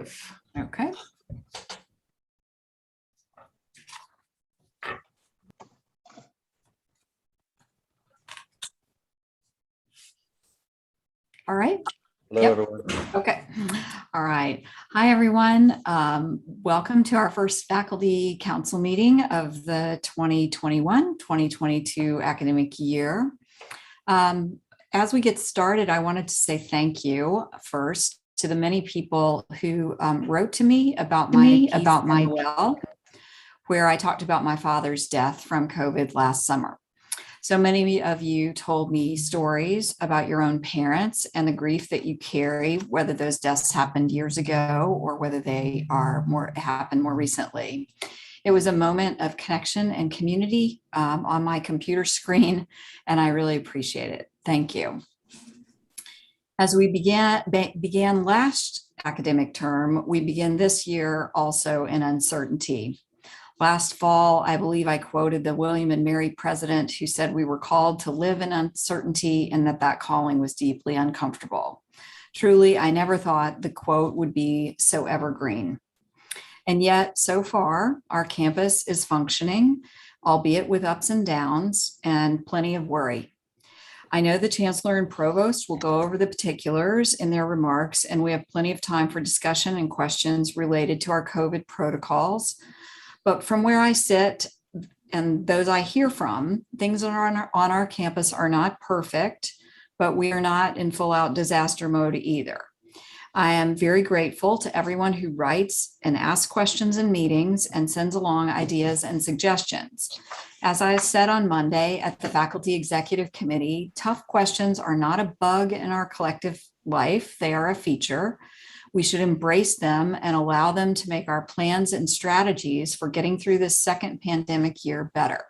Okay. All right. Hello, Yep. everyone. Okay. All right. Hi, everyone. Welcome to our first faculty council meeting of the 2021-2022 academic year. As we get started, I wanted to say thank you first to the many people who wrote to me about my well, where I talked about my father's death from COVID last summer. So many of you told me stories about your own parents and the grief that you carry, whether those deaths happened years ago or whether they happened more recently. It was a moment of connection and community on my computer screen, and I really appreciate it. Thank you. As we began last academic term, we begin this year also in uncertainty. Last fall, I believe I quoted the William and Mary president who said we were called to live in uncertainty and that calling was deeply uncomfortable. Truly, I never thought the quote would be so evergreen. And yet, so far, our campus is functioning, albeit with ups and downs and plenty of worry. I know the Chancellor and Provost will go over the particulars in their remarks, and we have plenty of time for discussion and questions related to our COVID protocols. But from where I sit and those I hear from, things on our campus are not perfect, but we are not in full out disaster mode either. I am very grateful to everyone who writes and asks questions in meetings and sends along ideas and suggestions. As I said on Monday at the Faculty Executive Committee, tough questions are not a bug in our collective life, they are a feature. We should embrace them and allow them to make our plans and strategies for getting through this second pandemic year better.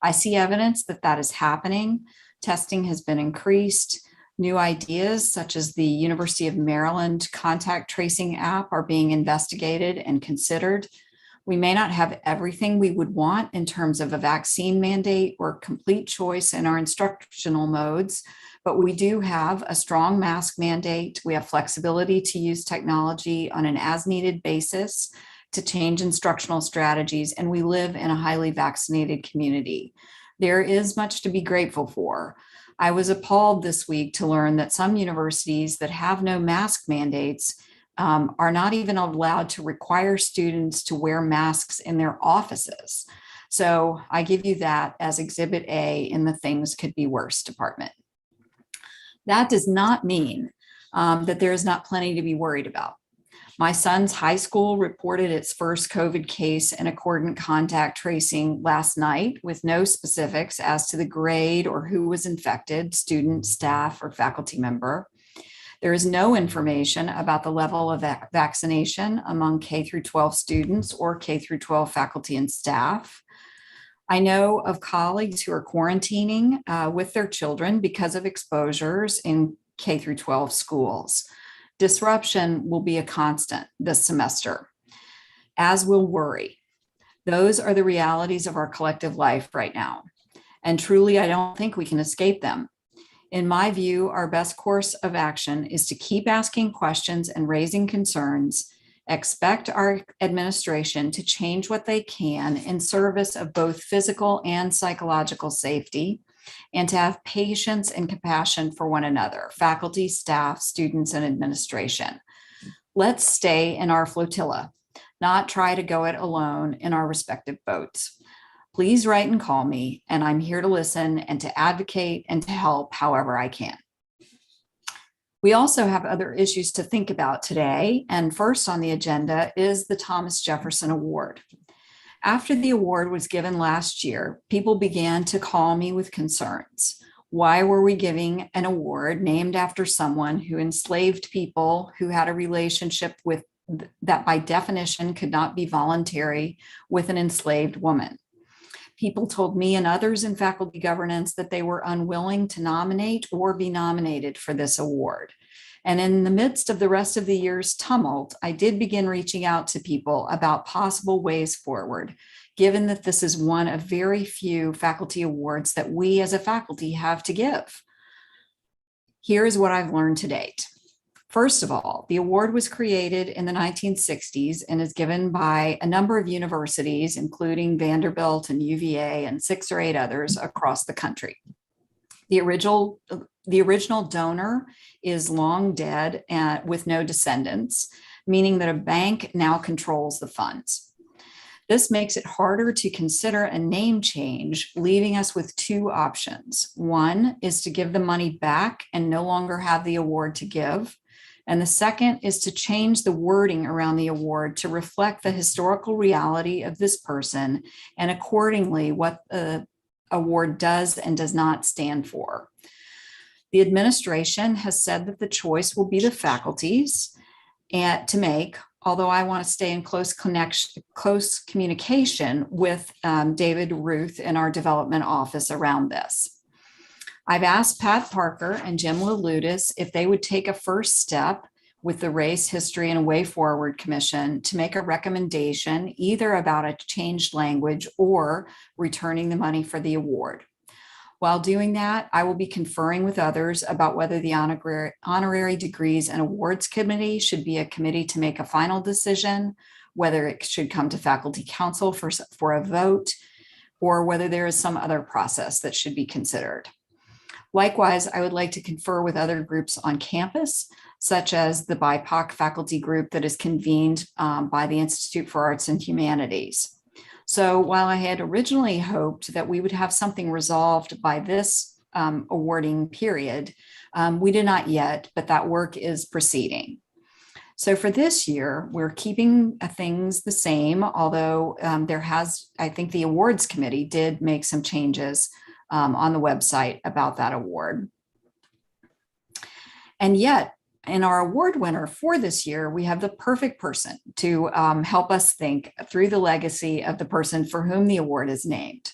I see evidence that that is happening. Testing has been increased. New ideas such as the University of Maryland contact tracing app are being investigated and considered. We may not have everything we would want in terms of a vaccine mandate or complete choice in our instructional modes, but we do have a strong mask mandate. We have flexibility to use technology on an as-needed basis to change instructional strategies, and we live in a highly vaccinated community. There is much to be grateful for. I was appalled this week to learn that some universities that have no mask mandates are not even allowed to require students to wear masks in their offices. So I give you that as Exhibit A in the things could be worse department. That does not mean that there is not plenty to be worried about. My son's high school reported its first COVID case in accordant contact tracing last night with no specifics as to the grade or who was infected, student, staff, or faculty member. There is no information about the level of vaccination among K through 12 students or K through 12 faculty and staff. I know of colleagues who are quarantining with their children because of exposures in K through 12 schools. Disruption will be a constant this semester, as will worry. Those are the realities of our collective life right now. And truly, I don't think we can escape them. In my view, our best course of action is to keep asking questions and raising concerns, expect our administration to change what they can in service of both physical and psychological safety, and to have patience and compassion for one another, faculty, staff, students, and administration. Let's stay in our flotilla, not try to go it alone in our respective boats. Please write and call me, and I'm here to listen and to advocate and to help however I can. We also have other issues to think about today, and first on the agenda is the Thomas Jefferson Award. After the award was given last year, people began to call me with concerns. Why were we giving an award named after someone who enslaved people who had a relationship with that by definition could not be voluntary with an enslaved woman? People told me and others in faculty governance that they were unwilling to nominate or be nominated for this award. And in the midst of the rest of the year's tumult, I did begin reaching out to people about possible ways forward, given that this is one of very few faculty awards that we as a faculty have to give. Here's what I've learned to date. First of all, the award was created in the 1960s and is given by a number of universities, including Vanderbilt and UVA and 6 or 8 others across the country. The original donor is long dead and with no descendants, meaning that a bank now controls the funds. This makes it harder to consider a name change, leaving us with 2 options. One is to give the money back and no longer have the award to give. And the second is to change the wording around the award to reflect the historical reality of this person and accordingly what the award does and does not stand for. The administration has said that the choice will be the faculty's and to make, although I want to stay in close communication with David Ruth in our development office around this. I've asked Pat Parker and Jim Laludis if they would take a first step with the Race, History, and Way Forward Commission to make a recommendation either about a changed language or returning the money for the award. While doing that, I will be conferring with others about whether the Honorary Degrees and Awards Committee should be a committee to make a final decision, whether it should come to Faculty Council for a vote, or whether there is some other process that should be considered. Likewise, I would like to confer with other groups on campus, such as the BIPOC faculty group that is convened by the Institute for Arts and Humanities. So while I had originally hoped that we would have something resolved by this awarding period, we did not yet, but that work is proceeding. So for this year, we're keeping things the same, although I think the awards committee did make some changes on the website about that award. And yet, in our award winner for this year, we have the perfect person to help us think through the legacy of the person for whom the award is named.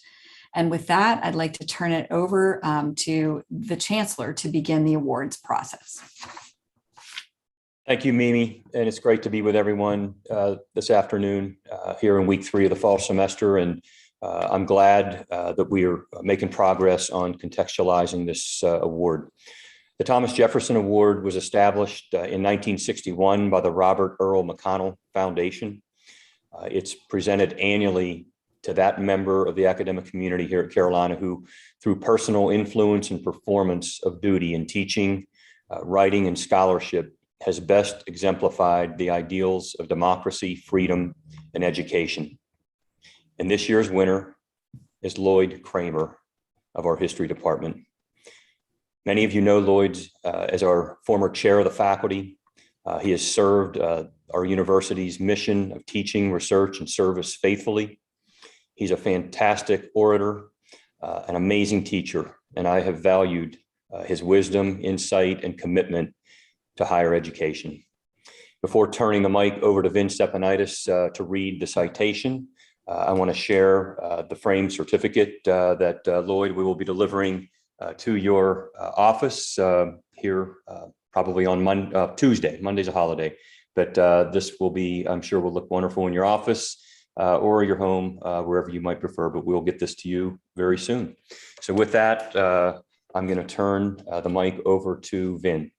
And with that, I'd like to turn it over to the Chancellor to begin the awards process. Thank you, Mimi. And it's great to be with everyone this afternoon here in week 3 of the fall semester. And I'm glad that we are making progress on contextualizing this award. The Thomas Jefferson Award was established in 1961 by the Robert Earl McConnell Foundation. It's presented annually to that member of the academic community here at Carolina who, through personal influence and performance of duty in teaching, writing, and scholarship, has best exemplified the ideals of democracy, freedom, and education. And this year's winner is Lloyd Kramer of our history department. Many of you know Lloyd as our former chair of the faculty. He has served our university's mission of teaching, research, and service faithfully. He's a fantastic orator, an amazing teacher, and I have valued his wisdom, insight, and commitment to higher education. Before turning the mic over to Vin Stepanidis to read the citation, I want to share the framed certificate that Lloyd, we will be delivering to your office here probably on Tuesday. Monday's a holiday, but this will be, I'm sure, will look wonderful in your office or your home, wherever you might prefer, but we'll get this to you very soon. So with that, I'm going to turn the mic over to Vin.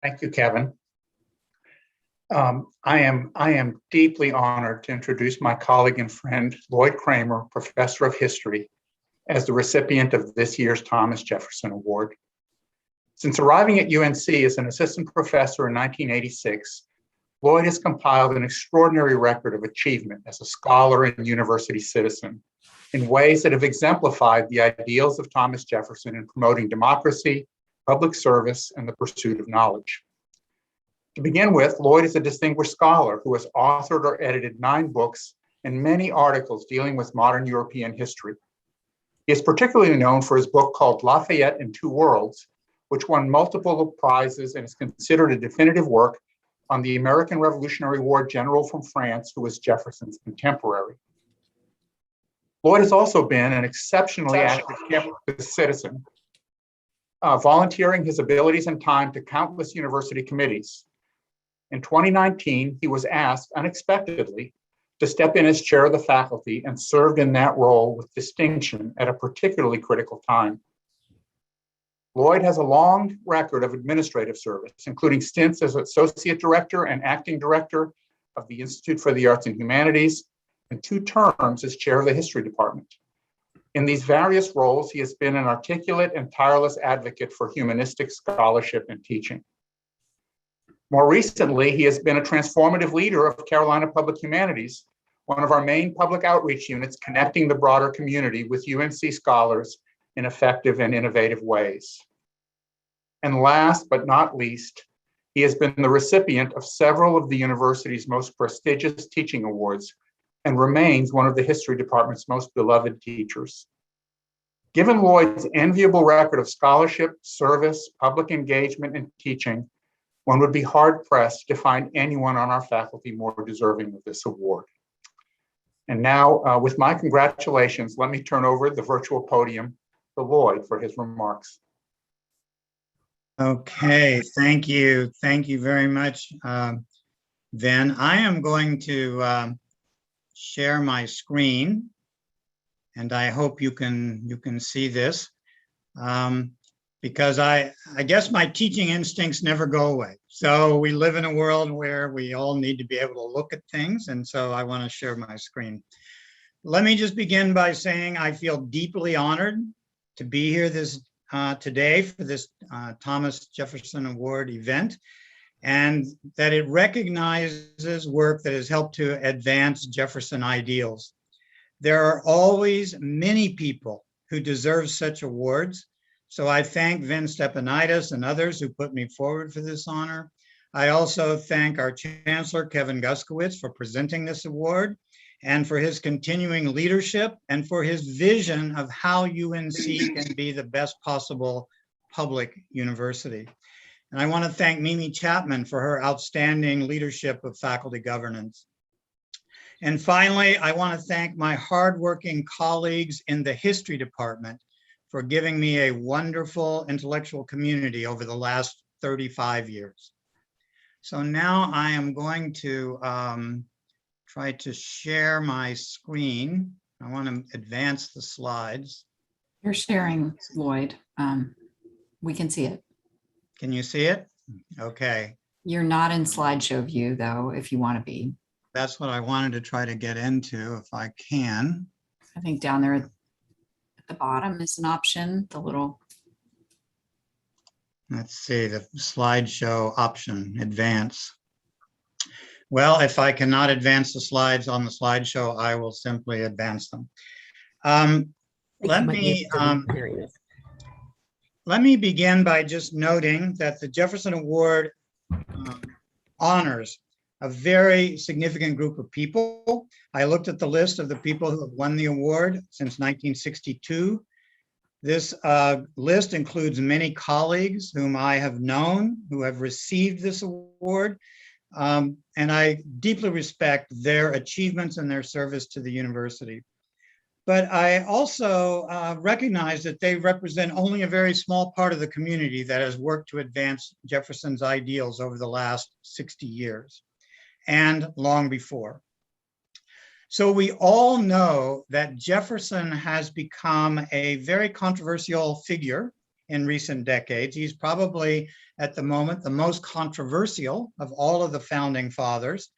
Thank you, Kevin. I am deeply honored to introduce my colleague and friend, Lloyd Kramer, Professor of History, as the recipient of this year's Thomas Jefferson Award. Since arriving at UNC as an assistant professor in 1986, Lloyd has compiled an extraordinary record of achievement as a scholar and university citizen in ways that have exemplified the ideals of Thomas Jefferson in promoting democracy, public service, and the pursuit of knowledge. To begin with, Lloyd is a distinguished scholar who has authored or edited 9 books and many articles dealing with modern European history. He is particularly known for his book called Lafayette in Two Worlds, which won multiple prizes and is considered a definitive work on the American Revolutionary War general from France who was Jefferson's contemporary. Lloyd has also been an exceptionally active campus citizen, volunteering his abilities and time to countless university committees. In 2019, he was asked unexpectedly to step in as chair of the faculty and served in that role with distinction at a particularly critical time. Lloyd has a long record of administrative service, including stints as Associate Director and Acting Director of the Institute for the Arts and Humanities, and 2 terms as Chair of the History Department. In these various roles, he has been an articulate and tireless advocate for humanistic scholarship and teaching. More recently, he has been a transformative leader of Carolina Public Humanities, one of our main public outreach units connecting the broader community with UNC scholars in effective and innovative ways. And last but not least, he has been the recipient of several of the university's most prestigious teaching awards and remains one of the history department's most beloved teachers. Given Lloyd's enviable record of scholarship, service, public engagement, and teaching, one would be hard-pressed to find anyone on our faculty more deserving of this award. And now, with my congratulations, let me turn over the virtual podium to Lloyd for his remarks. Okay, thank you. Thank you very much, Vin. I am going to share my screen, and I hope you can see this, because I guess my teaching instincts never go away. So we live in a world where we all need to be able to look at things, and so I want to share my screen. Let me just begin by saying I feel deeply honored to be here today for this Thomas Jefferson Award event, and that it recognizes work that has helped to advance Jefferson ideals. There are always many people who deserve such awards, so I thank Vin Stepanidis and others who put me forward for this honor. I also thank our Chancellor, Kevin Guskowitz, for presenting this award and for his continuing leadership and for his vision of how UNC can be the best possible public university. And I want to thank Mimi Chapman for her outstanding leadership of faculty governance. And finally, I want to thank my hardworking colleagues in the history department for giving me a wonderful intellectual community over the last 35 years. So now I am going to try to share my screen. I want to advance the slides. You're sharing, Lloyd. We can see it. Can you see it? Okay. You're not in slideshow view, though, if you want to be. That's what I wanted to try to get into, if I can. I think down there at the bottom is an option, the little. Let's see, the slideshow option, advance. Well, if I cannot advance the slides on the slideshow, I will simply advance them. Let me begin by just noting that the Jefferson Award honors a very significant group of people. I looked at the list of the people who have won the award since 1962. This list includes many colleagues whom I have known who have received this award, and I deeply respect their achievements and their service to the university. But I also recognize that they represent only a very small part of the community that has worked to advance Jefferson's ideals over the last 60 years and long before. So we all know that Jefferson has become a very controversial figure in recent decades. He's probably at the moment the most controversial of all of the founding fathers.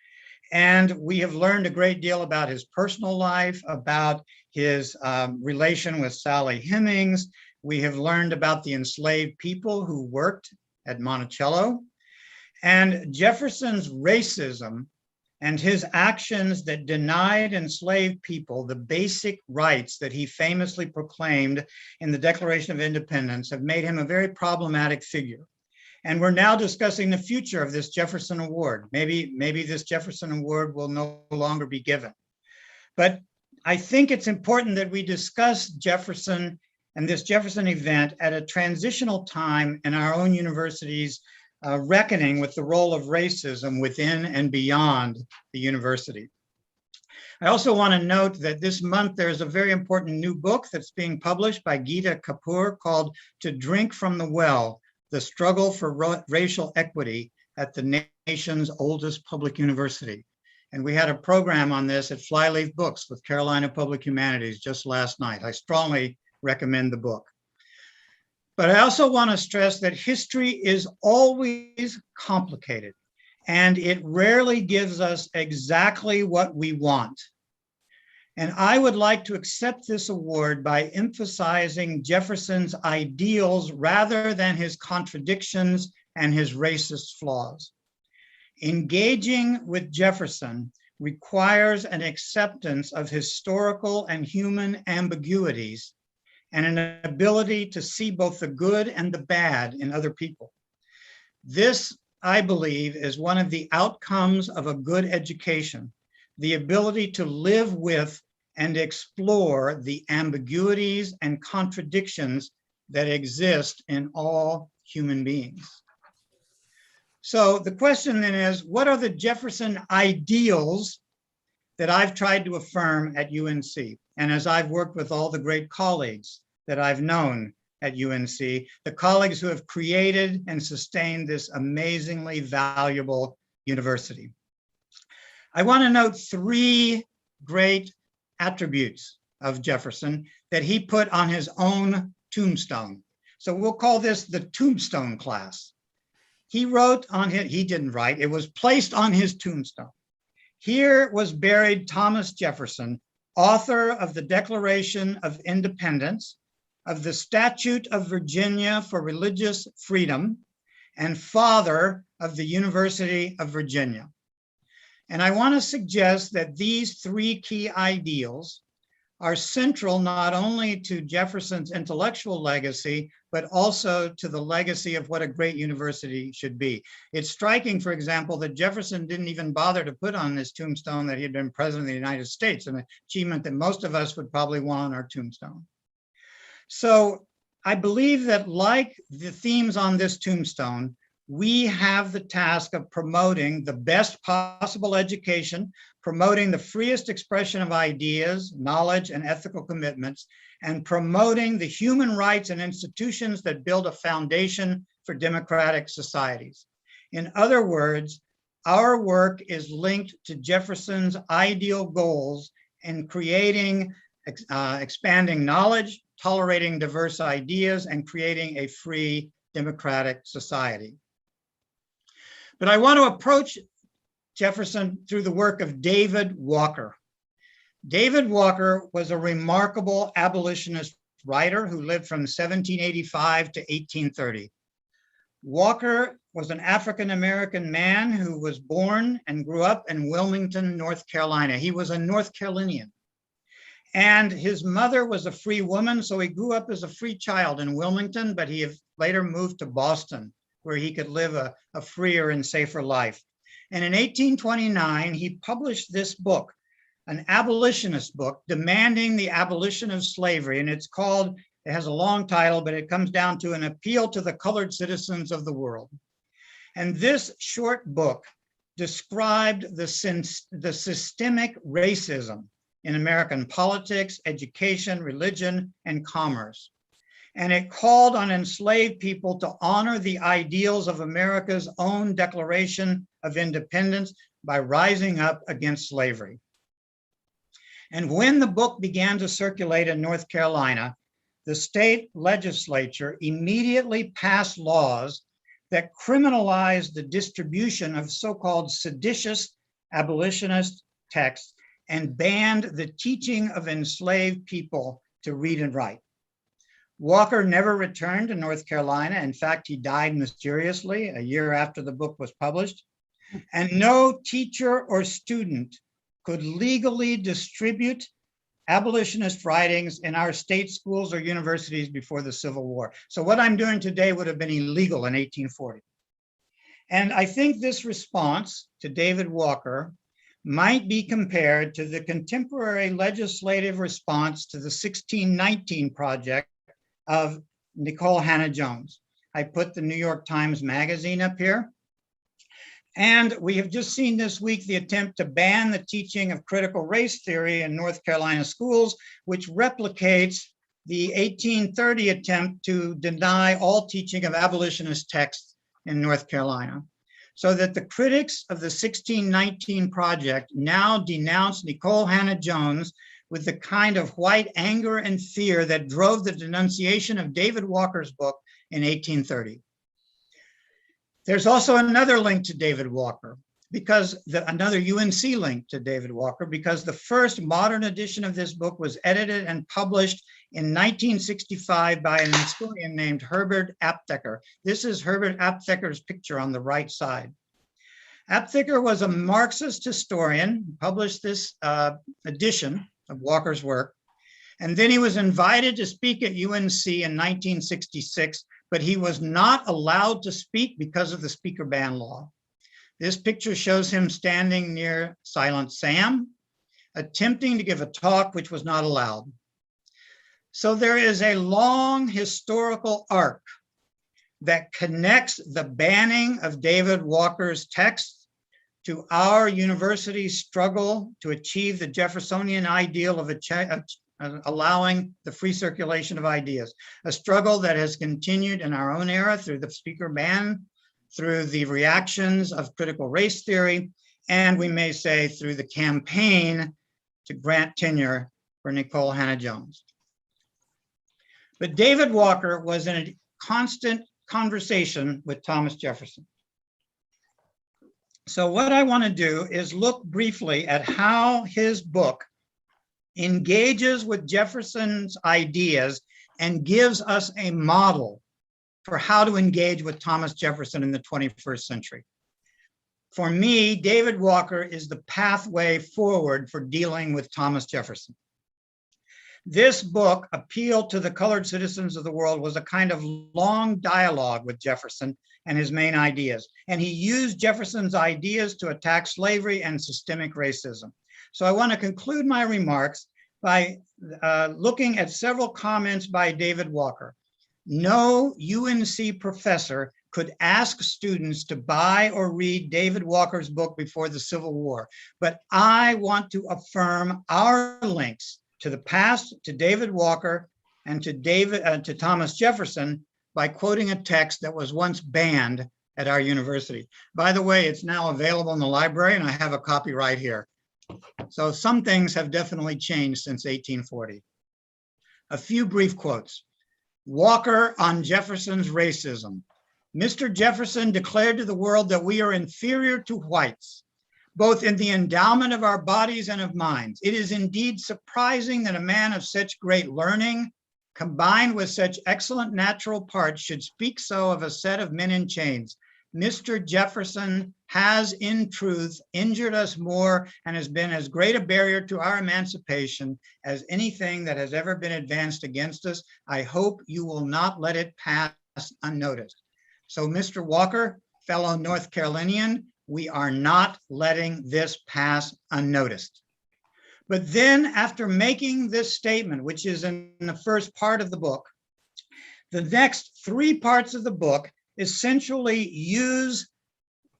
And we have learned a great deal about his personal life, about his relation with Sally Hemings. We have learned about the enslaved people who worked at Monticello. And Jefferson's racism and his actions that denied enslaved people the basic rights that he famously proclaimed in the Declaration of Independence have made him a very problematic figure. And we're now discussing the future of this Jefferson Award. Maybe this Jefferson Award will no longer be given. But I think it's important that we discuss Jefferson and this Jefferson event at a transitional time in our own university's reckoning with the role of racism within and beyond the university. I also want to note that this month there's a very important new book that's being published by Geeta Kapoor called To Drink from the Well, The Struggle for Racial Equity at the Nation's Oldest Public University. And we had a program on this at Flyleaf Books with Carolina Public Humanities just last night. I strongly recommend the book. But I also want to stress that history is always complicated, and it rarely gives us exactly what we want. And I would like to accept this award by emphasizing Jefferson's ideals rather than his contradictions and his racist flaws. Engaging with Jefferson requires an acceptance of historical and human ambiguities and an ability to see both the good and the bad in other people. This, I believe, is one of the outcomes of a good education, the ability to live with and explore the ambiguities and contradictions that exist in all human beings. So the question then is, what are the Jefferson ideals that I've tried to affirm at UNC? And as I've worked with all the great colleagues that I've known at UNC, the colleagues who have created and sustained this amazingly valuable university. I want to note three great attributes of Jefferson that he put on his own tombstone. So we'll call this the tombstone class. He wrote on his, he didn't write, it was placed on his tombstone. Here was buried Thomas Jefferson, author of the Declaration of Independence, of the Statute of Virginia for Religious Freedom, and father of the University of Virginia. And I want to suggest that these three key ideals are central not only to Jefferson's intellectual legacy, but also to the legacy of what a great university should be. It's striking, for example, that Jefferson didn't even bother to put on his tombstone that he had been president of the United States, an achievement that most of us would probably want on our tombstone. So I believe that, like the themes on this tombstone, we have the task of promoting the best possible education, promoting the freest expression of ideas, knowledge, and ethical commitments, and promoting the human rights and institutions that build a foundation for democratic societies. In other words, our work is linked to Jefferson's ideal goals in creating, expanding knowledge, tolerating diverse ideas, and creating a free democratic society. But I want to approach Jefferson through the work of David Walker. David Walker was a remarkable abolitionist writer who lived from 1785 to 1830. Walker was an African-American man who was born and grew up in Wilmington, North Carolina. He was a North Carolinian. And his mother was a free woman, so he grew up as a free child in Wilmington, but he later moved to Boston, where he could live a freer and safer life. And in 1829, he published this book, an abolitionist book demanding the abolition of slavery. And it's called, it has a long title, but it comes down to An Appeal to the Colored Citizens of the World. And this short book described the systemic racism in American politics, education, religion, and commerce. And it called on enslaved people to honor the ideals of America's own Declaration of Independence by rising up against slavery. And when the book began to circulate in North Carolina, the state legislature immediately passed laws that criminalized the distribution of so-called seditious abolitionist texts and banned the teaching of enslaved people to read and write. Walker never returned to North Carolina. In fact, he died mysteriously a year after the book was published. And no teacher or student could legally distribute abolitionist writings in our state schools or universities before the Civil War. So what I'm doing today would have been illegal in 1840. And I think this response to David Walker might be compared to the contemporary legislative response to the 1619 project of Nicole Hannah-Jones. I put the New York Times Magazine up here. And we have just seen this week the attempt to ban the teaching of critical race theory in North Carolina schools, which replicates the 1830 attempt to deny all teaching of abolitionist texts in North Carolina. So that the critics of the 1619 project now denounce Nicole Hannah-Jones with the kind of white anger and fear that drove the denunciation of David Walker's book in 1830. There's also another link to David Walker, because another UNC link to David Walker, because the first modern edition of this book was edited and published in 1965 by an historian named Herbert Aptheker. This is Herbert Aptheker's picture on the right side. Aptheker was a Marxist historian, published this edition of Walker's work, and then he was invited to speak at UNC in 1966, but he was not allowed to speak because of the speaker ban law. This picture shows him standing near Silent Sam, attempting to give a talk which was not allowed. So there is a long historical arc that connects the banning of David Walker's text to our university's struggle to achieve the Jeffersonian ideal of allowing the free circulation of ideas, a struggle that has continued in our own era through the speaker ban, through the reactions of critical race theory, and we may say through the campaign to grant tenure for Nicole Hannah-Jones. But David Walker was in a constant conversation with Thomas Jefferson. So what I want to do is look briefly at how his book engages with Jefferson's ideas and gives us a model for how to engage with Thomas Jefferson in the 21st century. For me, David Walker is the pathway forward for dealing with Thomas Jefferson. This book, Appeal to the Colored Citizens of the World, was a kind of long dialogue with Jefferson and his main ideas. And he used Jefferson's ideas to attack slavery and systemic racism. So I want to conclude my remarks by looking at several comments by David Walker. No UNC professor could ask students to buy or read David Walker's book before the Civil War, but I want to affirm our links to the past, to David Walker, and to Thomas Jefferson by quoting a text that was once banned at our university. By the way, it's now available in the library, and I have a copy right here. So some things have definitely changed since 1840. A few brief quotes. Walker on Jefferson's racism. Mr. Jefferson declared to the world that we are inferior to whites, both in the endowment of our bodies and of minds. It is indeed surprising that a man of such great learning, combined with such excellent natural parts, should speak so of a set of men in chains. Mr. Jefferson has, in truth, injured us more and has been as great a barrier to our emancipation as anything that has ever been advanced against us. I hope you will not let it pass unnoticed. So, Mr. Walker, fellow North Carolinian, we are not letting this pass unnoticed. But then, after making this statement, which is in the first part of the book, the next three parts of the book essentially use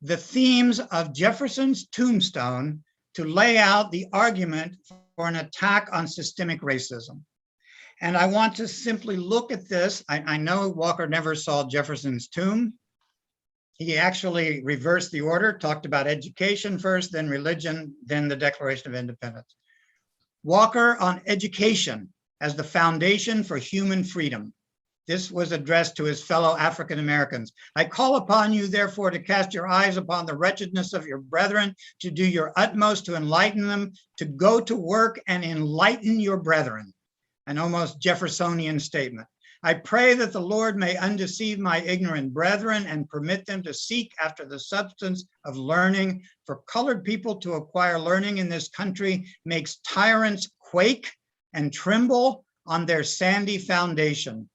the themes of Jefferson's tombstone to lay out the argument for an attack on systemic racism. And I want to simply look at this. I know Walker never saw Jefferson's tomb. He actually reversed the order, talked about education first, then religion, then the Declaration of Independence. Walker on education as the foundation for human freedom. This was addressed to his fellow African Americans. I call upon you, therefore, to cast your eyes upon the wretchedness of your brethren, to do your utmost to enlighten them, to go to work and enlighten your brethren. An almost Jeffersonian statement. I pray that the Lord may undeceive my ignorant brethren and permit them to seek after the substance of learning. For colored people to acquire learning in this country makes tyrants quake and tremble on their sandy foundation.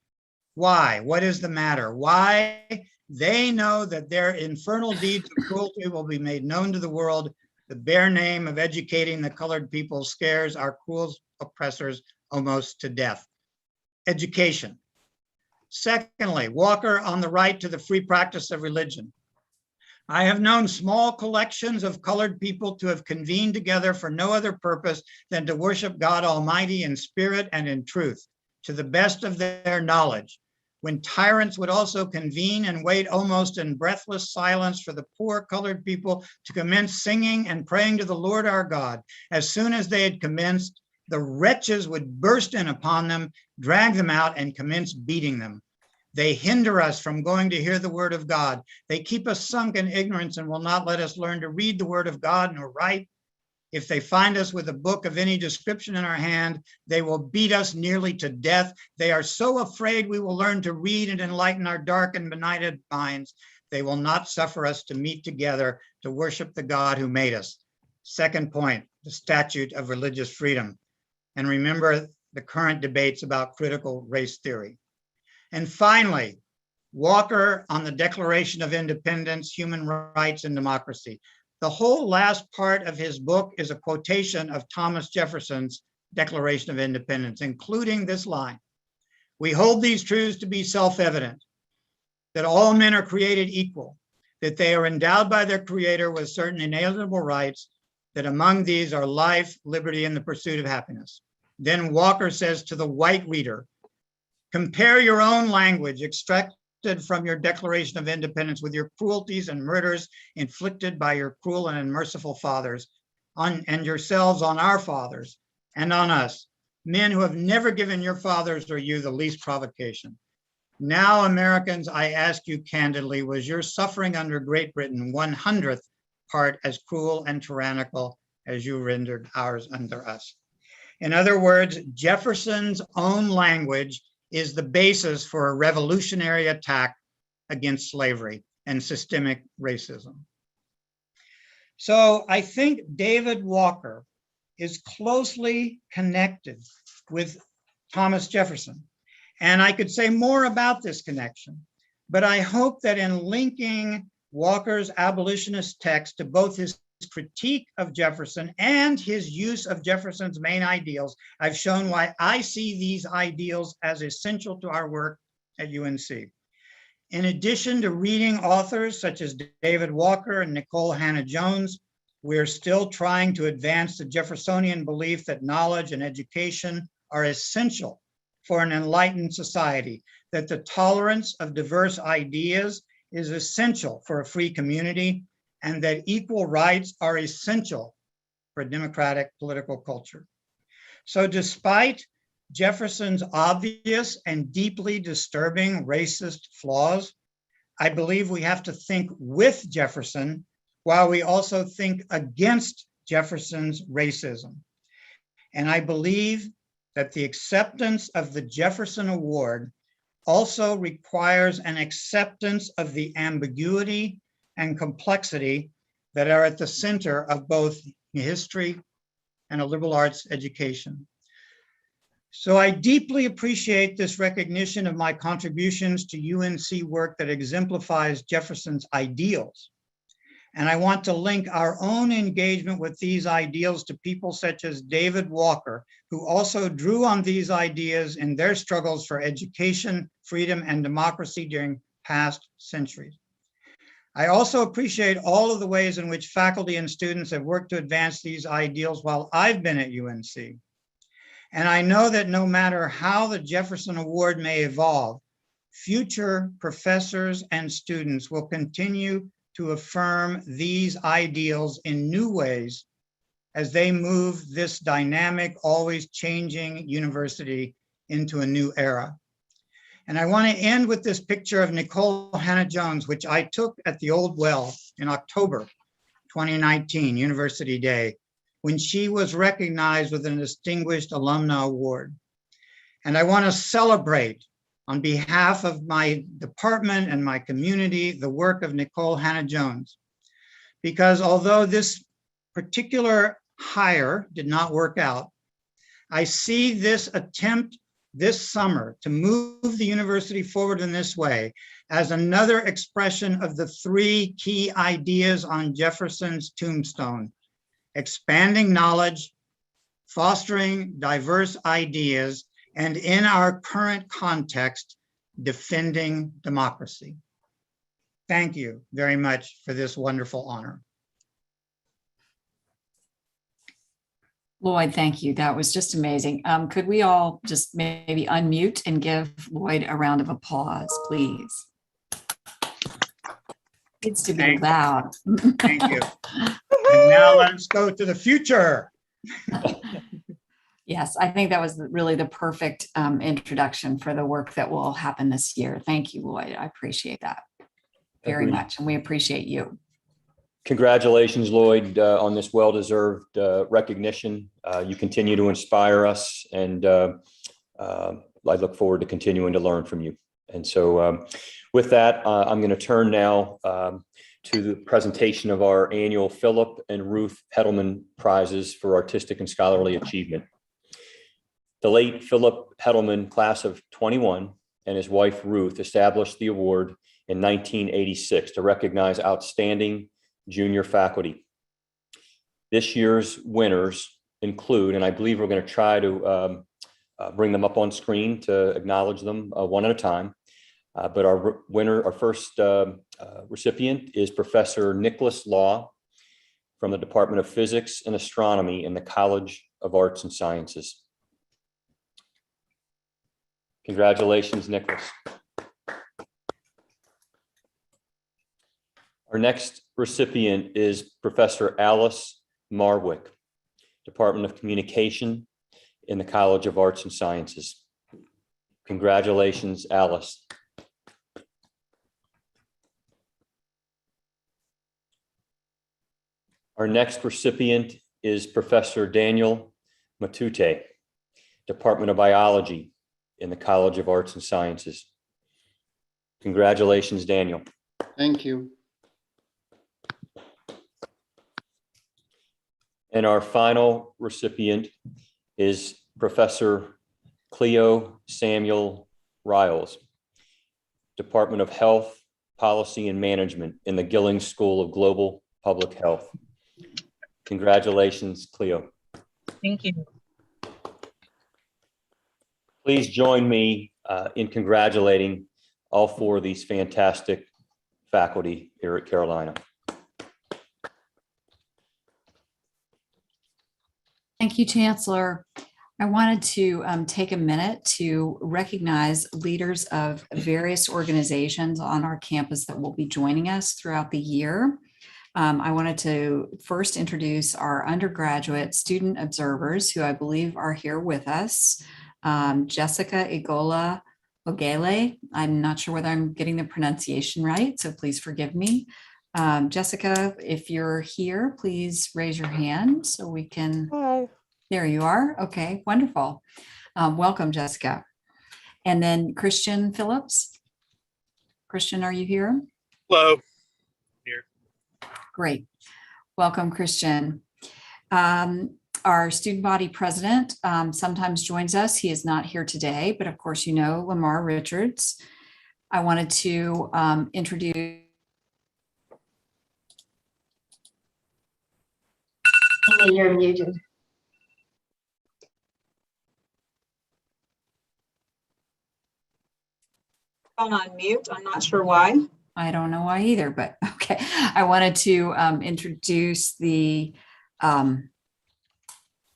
Why? What is the matter? Why? They know that their infernal deeds of cruelty will be made known to the world. The bare name of educating the colored people scares our cruel oppressors almost to death. Education. Secondly, Walker on the right to the free practice of religion. I have known small collections of colored people to have convened together for no other purpose than to worship God Almighty in spirit and in truth, to the best of their knowledge. When tyrants would also convene and wait almost in breathless silence for the poor colored people to commence singing and praying to the Lord our God. As soon as they had commenced, the wretches would burst in upon them, drag them out, and commence beating them. They hinder us from going to hear the word of God. They keep us sunk in ignorance and will not let us learn to read the word of God nor write. If they find us with a book of any description in our hand, they will beat us nearly to death. They are so afraid we will learn to read and enlighten our dark and benighted minds. They will not suffer us to meet together to worship the God who made us. Second point, the statute of religious freedom. And remember the current debates about critical race theory. And finally, Walker on the Declaration of Independence, Human Rights and Democracy. The whole last part of his book is a quotation of Thomas Jefferson's Declaration of Independence, including this line: "We hold these truths to be self-evident, that all men are created equal, that they are endowed by their creator with certain inalienable rights, that among these are life, liberty, and the pursuit of happiness." Then Walker says to the white reader, compare your own language extracted from your Declaration of Independence with your cruelties and murders inflicted by your cruel and unmerciful fathers, and yourselves on our fathers and on us, men who have never given your fathers or you the least provocation. Now, Americans, I ask you candidly, was your suffering under Great Britain 100th part as cruel and tyrannical as you rendered ours under us? In other words, Jefferson's own language is the basis for a revolutionary attack against slavery and systemic racism. So I think David Walker is closely connected with Thomas Jefferson. And I could say more about this connection, but I hope that in linking Walker's abolitionist text to both his critique of Jefferson and his use of Jefferson's main ideals, I've shown why I see these ideals as essential to our work at UNC. In addition to reading authors such as David Walker and Nicole Hannah-Jones, we're still trying to advance the Jeffersonian belief that knowledge and education are essential for an enlightened society, that the tolerance of diverse ideas is essential for a free community, and that equal rights are essential for a democratic political culture. So despite Jefferson's obvious and deeply disturbing racist flaws, I believe we have to think with Jefferson while we also think against Jefferson's racism. And I believe that the acceptance of the Jefferson Award also requires an acceptance of the ambiguity and complexity that are at the center of both history and a liberal arts education. So I deeply appreciate this recognition of my contributions to UNC work that exemplifies Jefferson's ideals. And I want to link our own engagement with these ideals to people such as David Walker, who also drew on these ideas in their struggles for education, freedom, and democracy during past centuries. I also appreciate all of the ways in which faculty and students have worked to advance these ideals while I've been at UNC. And I know that no matter how the Jefferson Award may evolve, future professors and students will continue to affirm these ideals in new ways as they move this dynamic, always changing university into a new era. And I want to end with this picture of Nicole Hannah-Jones, which I took at the Old Well in October 2019, University Day, when she was recognized with an Distinguished Alumna Award. And I want to celebrate on behalf of my department and my community the work of Nicole Hannah-Jones, because although this particular hire did not work out, I see this attempt this summer to move the university forward in this way as another expression of the three key ideas on Jefferson's tombstone: expanding knowledge, fostering diverse ideas, and in our current context, defending democracy. Thank you very much for this wonderful honor. Lloyd, thank you. That was just amazing. Could we all just maybe unmute and give Lloyd a round of applause, please? Needs to be loud. Thank you. And now let's go to the future. Yes, I think that was really the perfect introduction for the work that will happen this year. Thank you, Lloyd. I appreciate that very Agreed. much, and we appreciate you. Congratulations, Lloyd, on this well-deserved recognition. You continue to inspire us, and I look forward to continuing to learn from you. And so with that, I'm going to turn now to the presentation of our annual Philip and Ruth Hedelman Prizes for Artistic and Scholarly Achievement. The late Philip Hedelman, class of 21, and his wife Ruth established the award in 1986 to recognize outstanding junior faculty. This year's winners include, and I believe we're going to try to bring them up on screen to acknowledge them one at a time. But our first recipient is Professor Nicholas Law from the Department of Physics and Astronomy in the College of Arts and Sciences. Congratulations, Nicholas. Our next recipient is Professor Alice Marwick, Department of Communication in the College of Arts and Sciences. Congratulations, Alice. Our next recipient is Professor Daniel Matute, Department of Biology in the College of Arts and Sciences. Congratulations, Daniel. Thank you. And our final recipient is Professor Cleo Samuel Riles, Department of Health, Policy and Management in the Gillings School of Global Public Health. Congratulations, Cleo. Thank you. Please join me in congratulating all four of these fantastic faculty here at Carolina. Thank you, Chancellor. I wanted to take a minute to recognize leaders of various organizations on our campus that will be joining us throughout the year. I wanted to first introduce our undergraduate student observers who I believe are here with us. Jessica Igola Ogele. I'm not sure whether I'm getting the pronunciation right, so please forgive me. Jessica, if you're here, please raise your hand so we can. Hi. There you are. Okay, wonderful. Welcome, Jessica. And then Christian Phillips. Christian, are you here? Hello. Here. Great. Welcome, Christian. Our student body president sometimes joins us. He is not here today, but of course, you know, Lamar Richards. I wanted to introduce. You're muted. Phone on mute. I'm not sure why. I don't know why either, but okay. I wanted to introduce the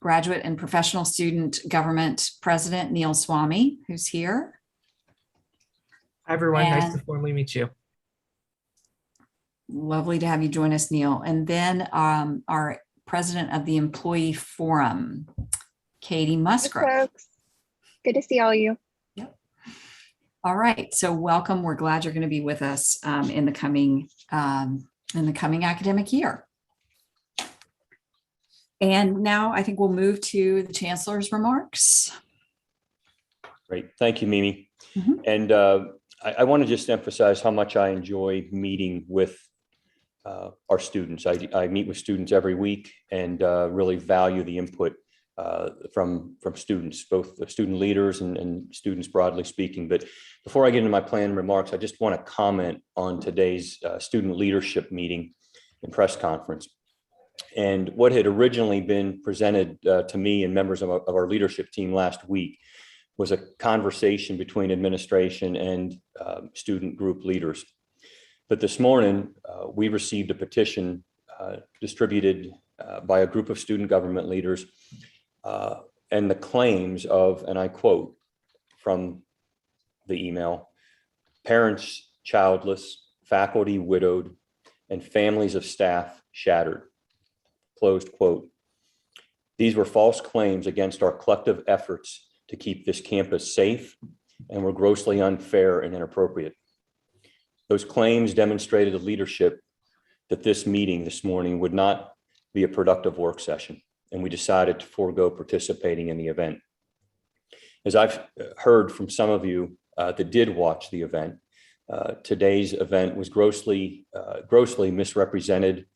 graduate and professional student government president, Neil Swami, who's here. Hi, everyone. Nice And- to formally meet you. Lovely to have you join us, Neil. And then our president of the Employee Forum, Katie Hey, Musgrove. folks. Good to see all of you. All right, so welcome. We're glad you're going to be with us in the coming academic year. And now I think we'll move to the Chancellor's remarks. Great. Thank you, Mimi. Mhm. And I want to just emphasize how much I enjoy meeting with our students. I meet with students every week and really value the input from students, both the student leaders and students broadly speaking. But before I get into my planned remarks, I just want to comment on today's student leadership meeting and press conference. And what had originally been presented to me and members of our leadership team last week was a conversation between administration and student group leaders. But this morning, we received a petition distributed by a group of student government leaders and the claims of, and I quote from the email, parents childless, faculty widowed, and families of staff shattered, closed quote. These were false claims against our collective efforts to keep this campus safe and were grossly unfair and inappropriate. Those claims demonstrated the leadership that this meeting this morning would not be a productive work session, and we decided to forego participating in the event. As I've heard from some of you that did watch the event, today's event was grossly misrepresented.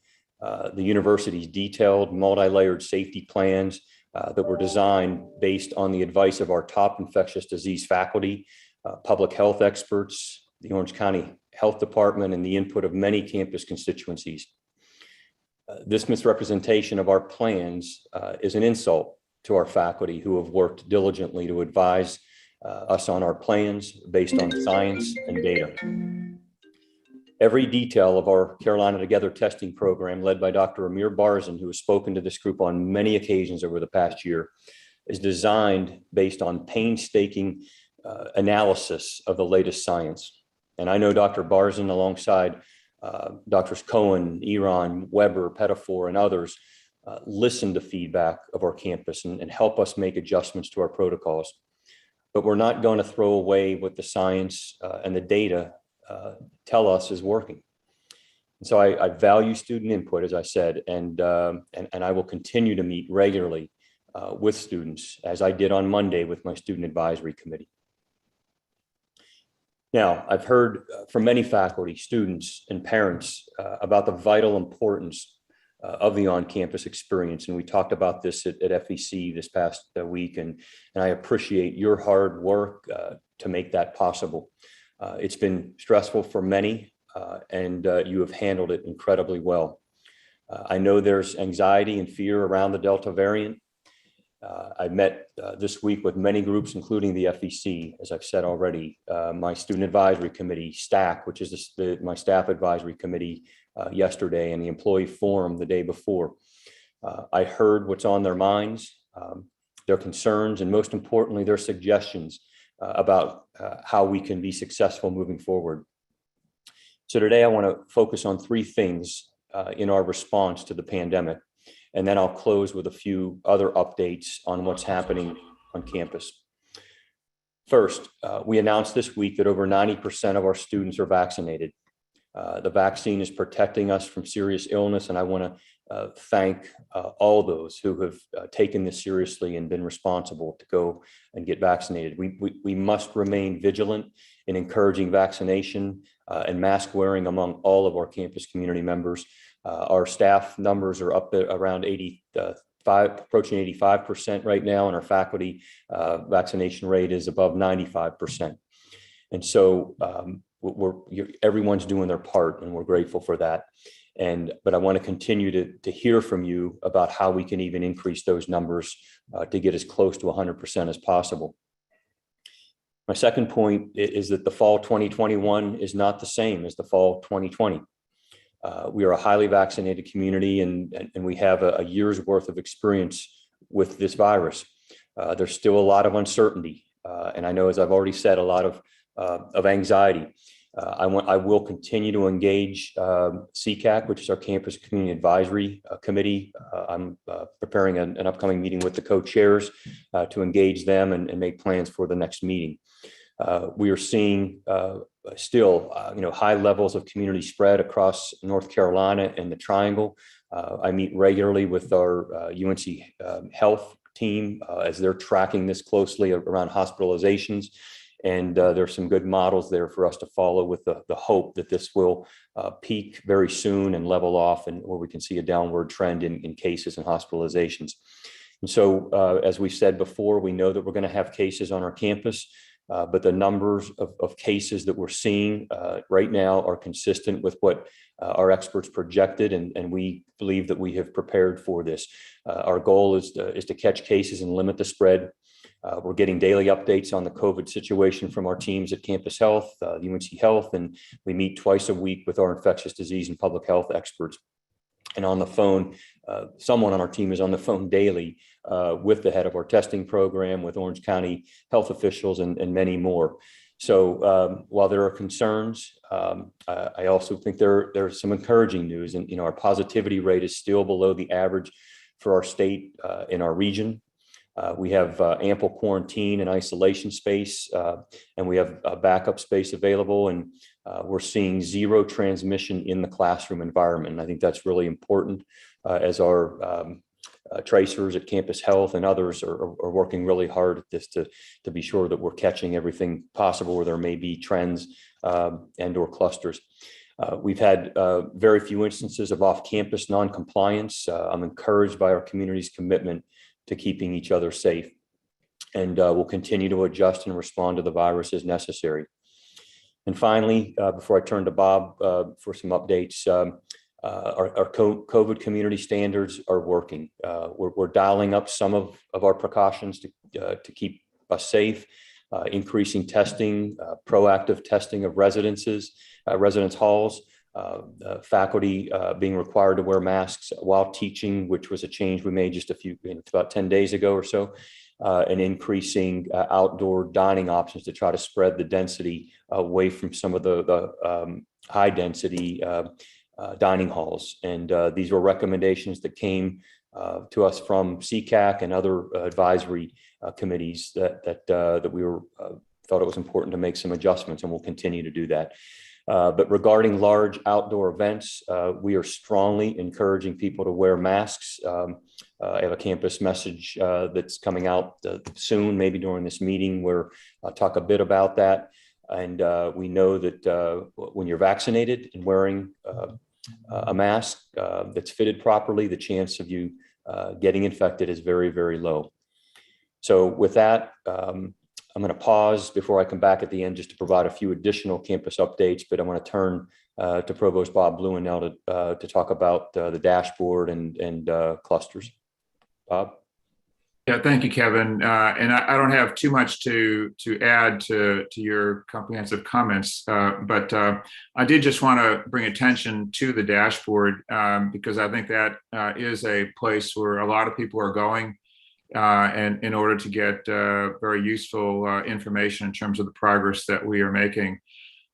The university's detailed, multi-layered safety plans that were designed based on the advice of our top infectious disease faculty, public health experts, the Orange County Health Department, and the input of many campus constituencies. This misrepresentation of our plans is an insult to our faculty who have worked diligently to advise us on our plans based on science and data. Every detail of our Carolina Together testing program, led by Dr. Amir Barzan, who has spoken to this group on many occasions over the past year, is designed based on painstaking analysis of the latest science. And I know Dr. Barzan, alongside Drs. Cohen, Iran, Weber, Pettifor, and others, listen to feedback of our campus and help us make adjustments to our protocols. But we're not going to throw away what the science and the data tell us is working. And so I value student input, as I said, and I will continue to meet regularly with students, as I did on Monday with my student advisory committee. Now, I've heard from many faculty, students, and parents about the vital importance of the on-campus experience. And we talked about this at FEC this past week, and I appreciate your hard work to make that possible. It's been stressful for many, and you have handled it incredibly well. I know there's anxiety and fear around the Delta variant. I met this week with many groups, including the FEC, as I've said already, my student advisory committee, STAC, which is my staff advisory committee, yesterday, and the employee forum the day before. I heard what's on their minds, their concerns, and most importantly, their suggestions about how we can be successful moving forward. So today I want to focus on three things in our response to the pandemic, and then I'll close with a few other updates on what's happening on campus. First, we announced this week that over 90% of our students are vaccinated. The vaccine is protecting us from serious illness, and I want to thank all those who have taken this seriously and been responsible to go and get vaccinated. We must remain vigilant in encouraging vaccination and mask wearing among all of our campus community members. Our staff numbers are up at around 85, approaching 85% right now, and our faculty vaccination rate is above 95%. And so everyone's doing their part, and we're grateful for that. But I want to continue to hear from you about how we can even increase those numbers to get as close to 100% as possible. My second point is that the fall 2021 is not the same as the fall 2020. We are a highly vaccinated community, and we have a year's worth of experience with this virus. There's still a lot of uncertainty, and I know, as I've already said, a lot of anxiety. I will continue to engage CCAC, which is our Campus Community Advisory Committee. I'm preparing an upcoming meeting with the co-chairs to engage them and make plans for the next meeting. We are seeing still, high levels of community spread across North Carolina and the Triangle. I meet regularly with our UNC Health team as they're tracking this closely around hospitalizations. And there's some good models there for us to follow, with the hope that this will peak very soon and level off, and where we can see a downward trend in cases and hospitalizations. And so, as we said before, we know that we're going to have cases on our campus, but the numbers of cases that we're seeing right now are consistent with what our experts projected, and we believe that we have prepared for this. Our goal is to catch cases and limit the spread. We're getting daily updates on the COVID situation from our teams at Campus Health, UNC Health, and we meet twice a week with our infectious disease and public health experts. And on the phone, someone on our team is on the phone daily with the head of our testing program, with Orange County health officials, and many more. So while there are concerns, I also think there's some encouraging news. And our positivity rate is still below the average for our state in our region. We have ample quarantine and isolation space, and we have a backup space available, and we're seeing zero transmission in the classroom environment. And I think that's really important as our tracers at Campus Health and others are working really hard at this to be sure that we're catching everything possible where there may be trends and or clusters. We've had very few instances of off-campus non-compliance. I'm encouraged by our community's commitment to keeping each other safe, and we'll continue to adjust and respond to the virus as necessary. And finally, before I turn to Bob for some updates, our COVID community standards are working. We're dialing up some of our precautions to keep us safe, increasing testing, proactive testing of residence halls, faculty being required to wear masks while teaching, which was a change we made just about 10 days ago or so, and increasing outdoor dining options to try to spread the density away from some of the high density dining halls. And these were recommendations that came to us from CCAC and other advisory committees that we thought it was important to make some adjustments, and we'll continue to do that. But regarding large outdoor events, we are strongly encouraging people to wear masks. I have a campus message that's coming out soon, maybe during this meeting, where I'll talk a bit about that. And we know that when you're vaccinated and wearing a mask that's fitted properly, the chance of you getting infected is very, very low. So with that, I'm going to pause before I come back at the end just to provide a few additional campus updates, but I want to turn to Provost Bob Bluen now to talk about the dashboard and clusters. Bob? Yeah, thank you, Kevin. And I don't have too much to add to your comprehensive comments, but I did just want to bring attention to the dashboard because I think that is a place where a lot of people are going and in order to get very useful information in terms of the progress that we are making.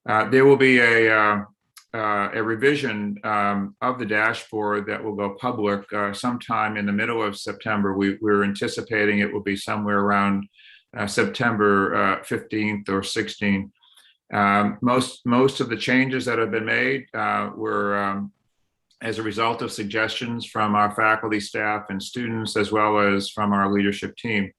There will be a revision of the dashboard that will go public sometime in the middle of September. We're anticipating it will be somewhere around September 15th or 16th. Most of the changes that have been made were as a result of suggestions from our faculty, staff, and students, as well as from our leadership team.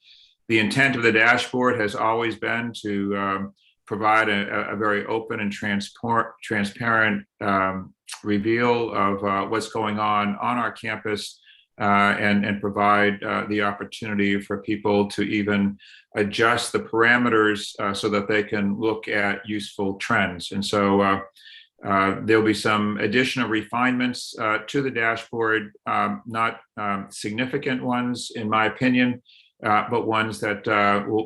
The intent of the dashboard has always been to provide a very open and transparent reveal of what's going on our campus and provide the opportunity for people to even adjust the parameters so that they can look at useful trends. And so there'll be some additional refinements to the dashboard, not significant ones in my opinion, but ones that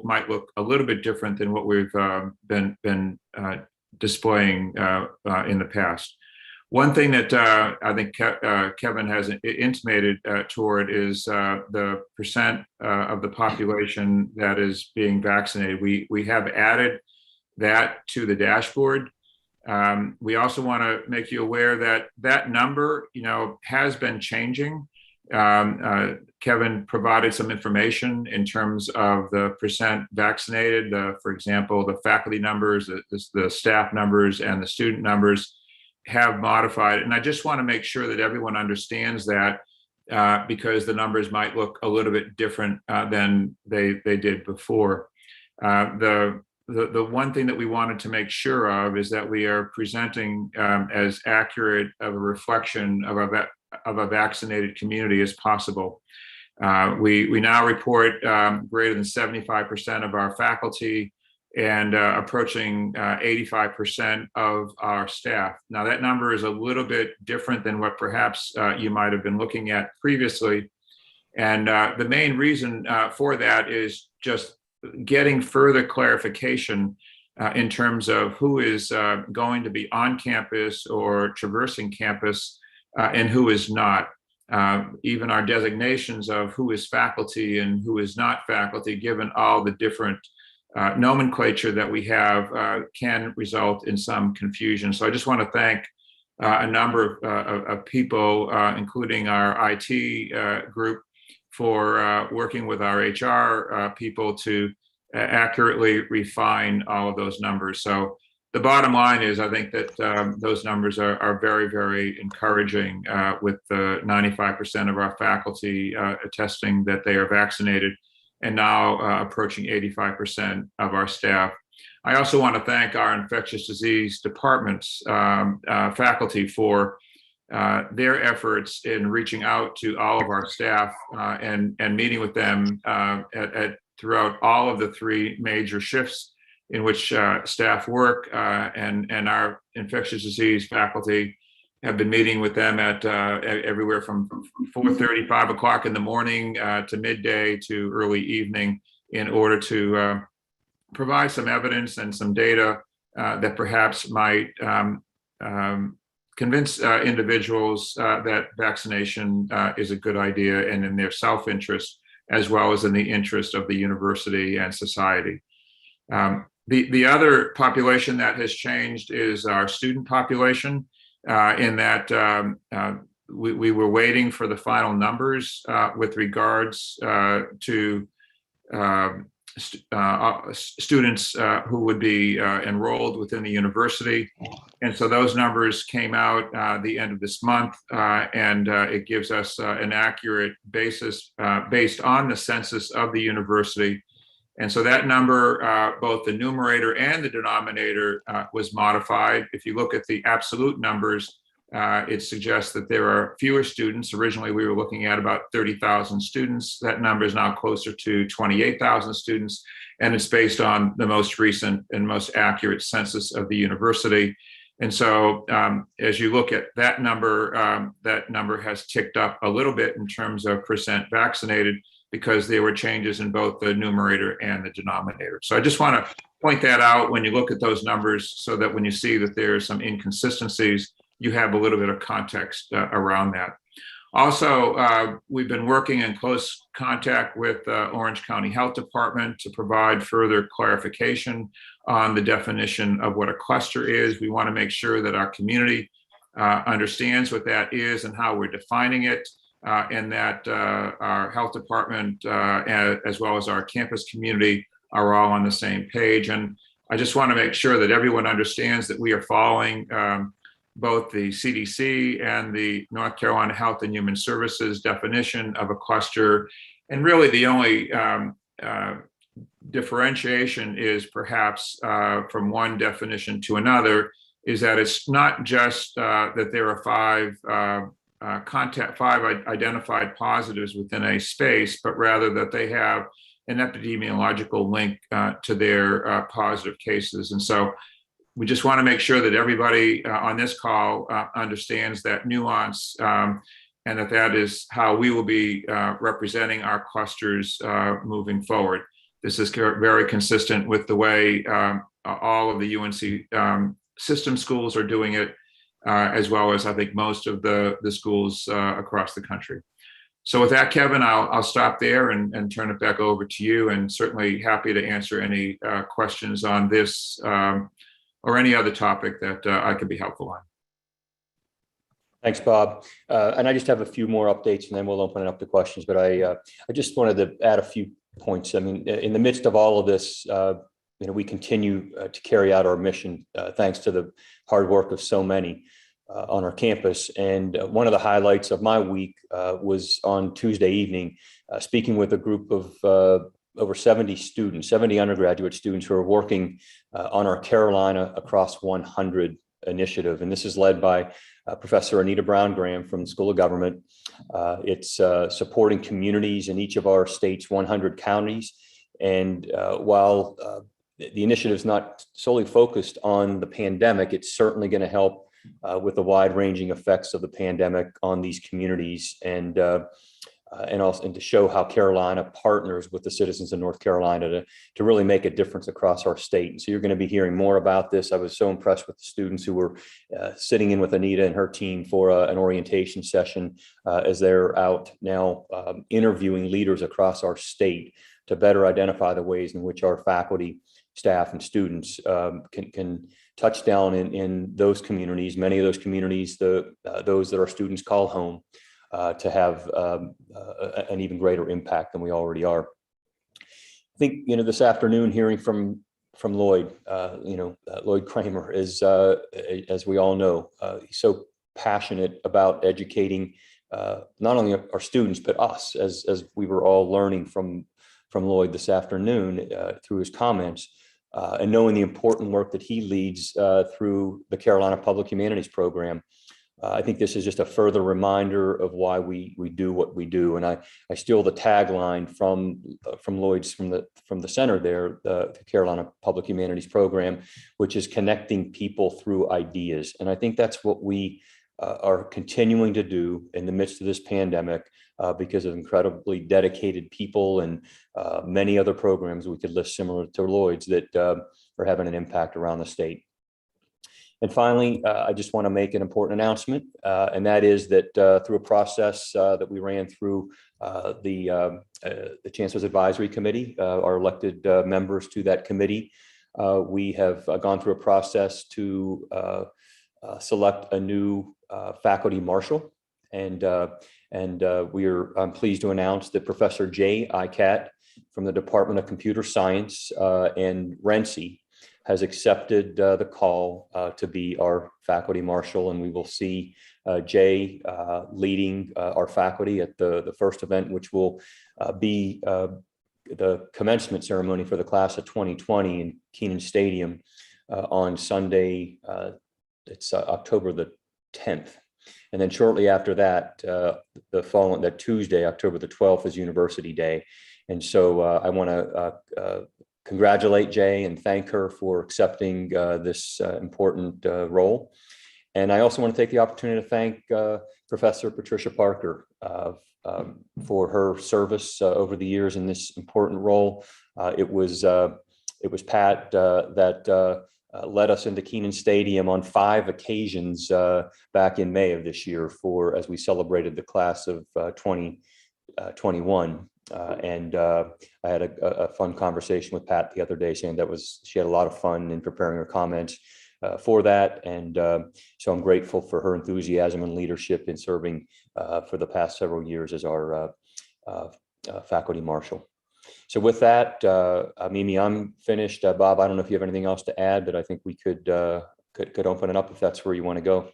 might look a little bit different than what we've been displaying in the past. One thing that I think Kevin has intimated toward is the percent of the population that is being vaccinated. We have added that to the dashboard. We also want to make you aware that that number, has been changing. Kevin provided some information in terms of the percent vaccinated, for example, the faculty numbers, the staff numbers, and the student numbers have modified. And I just want to make sure that everyone understands that because the numbers might look a little bit different than they did before. The one thing that we wanted to make sure of is that we are presenting as accurate of a reflection of a vaccinated community as possible. We now report greater than 75% of our faculty and approaching 85% of our staff. Now that number is a little bit different than what perhaps you might have been looking at previously. And the main reason for that is just getting further clarification in terms of who is going to be on campus or traversing campus and who is not. Even our designations of who is faculty and who is not faculty, given all the different nomenclature that we have, can result in some confusion. So I just want to thank a number of people, including our IT group, for working with our HR people to accurately refine all of those numbers. So the bottom line is, I think that those numbers are very, very encouraging, with 95% of our faculty attesting that they are vaccinated, and now approaching 85% of our staff. I also want to thank our infectious disease department's faculty for their efforts in reaching out to all of our staff and meeting with them throughout all of the 3 major shifts in which staff work, and our infectious disease faculty have been meeting with them at everywhere from 4:30, 5 o'clock in the morning to midday to early evening, in order to provide some evidence and some data that perhaps might convince individuals that vaccination is a good idea and in their self-interest, as well as in the interest of the university and society. The other population that has changed is our student population, in that we were waiting for the final numbers with regards to students who would be enrolled within the university. And so those numbers came out the end of this month, and it gives us an accurate basis based on the census of the university. And so that number, both the numerator and the denominator, was modified. If you look at the absolute numbers, it suggests that there are fewer students. Originally, we were looking at about 30,000 students. That number is now closer to 28,000 students, and it's based on the most recent and most accurate census of the university. And so as you look at that number has ticked up a little bit in terms of percent vaccinated, because there were changes in both the numerator and the denominator. So I just want to point that out when you look at those numbers, so that when you see that there are some inconsistencies, you have a little bit of context around that. Also, we've been working in close contact with Orange County Health Department to provide further clarification on the definition of what a cluster is. We want to make sure that our community understands what that is and how we're defining it, and that our health department, as well as our campus community, are all on the same page. And I just want to make sure that everyone understands that we are following both the CDC and the North Carolina Health and Human Services definition of a cluster. And really the only differentiation is perhaps from one definition to another, is that it's not just that there are five identified positives within a space, but rather that they have an epidemiological link to their positive cases. And so we just want to make sure that everybody on this call understands that nuance, and that is how we will be representing our clusters moving forward. This is very consistent with the way all of the UNC system schools are doing it, as well as I think most of the schools across the country. So with that, Kevin, I'll stop there and turn it back over to you, and certainly happy to answer any questions on this or any other topic that I could be helpful on. Thanks, Bob. And I just have a few more updates, and then we'll open it up to questions. But I just wanted to add a few points. I mean, in the midst of all of this, we continue to carry out our mission, thanks to the hard work of so many on our campus. And one of the highlights of my week was on Tuesday evening, speaking with a group of over 70 students, 70 undergraduate students who are working on our Carolina Across 100 initiative. And this is led by Professor Anita Brown-Graham from the School of Government. It's supporting communities in each of our state's 100 counties. And while the initiative is not solely focused on the pandemic, it's certainly going to help with the wide-ranging effects of the pandemic on these communities, and to show how Carolina partners with the citizens of North Carolina to really make a difference across our state. And so you're going to be hearing more about this. I was so impressed with the students who were sitting in with Anita and her team for an orientation session as they're out now interviewing leaders across our state to better identify the ways in which our faculty, staff, and students can touch down in those communities, many of those communities, those that our students call home, to have an even greater impact than we already are. I think, this afternoon, hearing from Lloyd, Lloyd Kramer is, as we all know, he's so passionate about educating not only our students, but us, as we were all learning from Lloyd this afternoon through his comments, and knowing the important work that he leads through the Carolina Public Humanities Program. I think this is just a further reminder of why we do what we do. And I steal the tagline from Lloyd's from the center there, the Carolina Public Humanities Program, which is connecting people through ideas. And I think that's what we are continuing to do in the midst of this pandemic because of incredibly dedicated people and many other programs we could list similar to Lloyd's that are having an impact around the state. And finally, I just want to make an important announcement, and that is that through a process that we ran through the Chancellor's Advisory Committee, our elected members to that committee, we have gone through a process to select a new faculty marshal, and I'm pleased to announce that Professor Jay Icat from the Department of Computer Science and RENCI has accepted the call to be our faculty marshal, and we will see Jay leading our faculty at the first event, which will be the commencement ceremony for the class of 2020 in Keenan Stadium on Sunday. It's October the 10th. And then shortly after that, that Tuesday, October the 12th, is University Day. And so I want to congratulate Jay and thank her for accepting this important role. And I also want to take the opportunity to thank Professor Patricia Parker for her service over the years in this important role. It was Pat that led us into Keenan Stadium on 5 occasions back in May of this year as we celebrated the class of 2021. And I had a fun conversation with Pat the other day, saying she had a lot of fun in preparing her comments for that. And so I'm grateful for her enthusiasm and leadership in serving for the past several years as our faculty marshal. So with that, Mimi, I'm finished. Bob, I don't know if you have anything else to add, but I think we could open it up if that's where you want to go.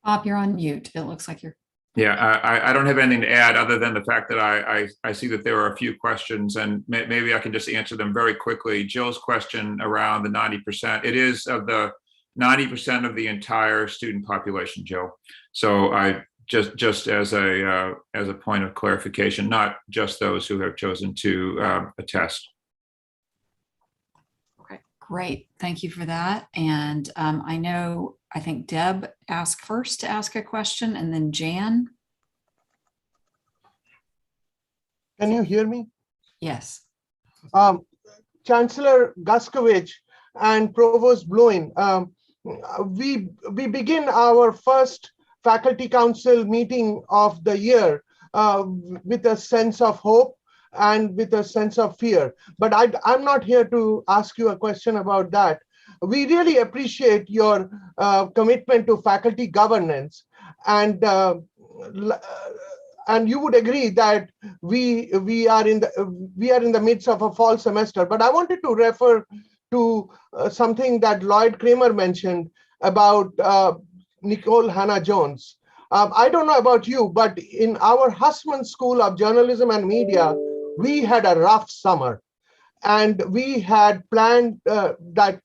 Bob, you're on mute. It looks like you're. Yeah, I don't have anything to add other than the fact that I see that there are a few questions, and maybe I can just answer them very quickly. Jill's question around the 90%, it is of the 90% of the entire student population, Jill. So I just as a point of clarification, not just those who have chosen to attest. Okay, great. Thank you for that. And I think Deb asked first to ask a question, and then Jan. Can you hear me? Yes. Chancellor Guskowicz and Provost Bluin, we begin our first faculty council meeting of the year with a sense of hope and with a sense of fear. But I'm not here to ask you a question about that. We really appreciate your commitment to faculty governance, and you would agree that we are in the midst of a fall semester. But I wanted to refer to something that Lloyd Kramer mentioned about Nicole Hannah-Jones. I don't know about you, but in our Hussman School of Journalism and Media, we had a rough summer. And we had planned that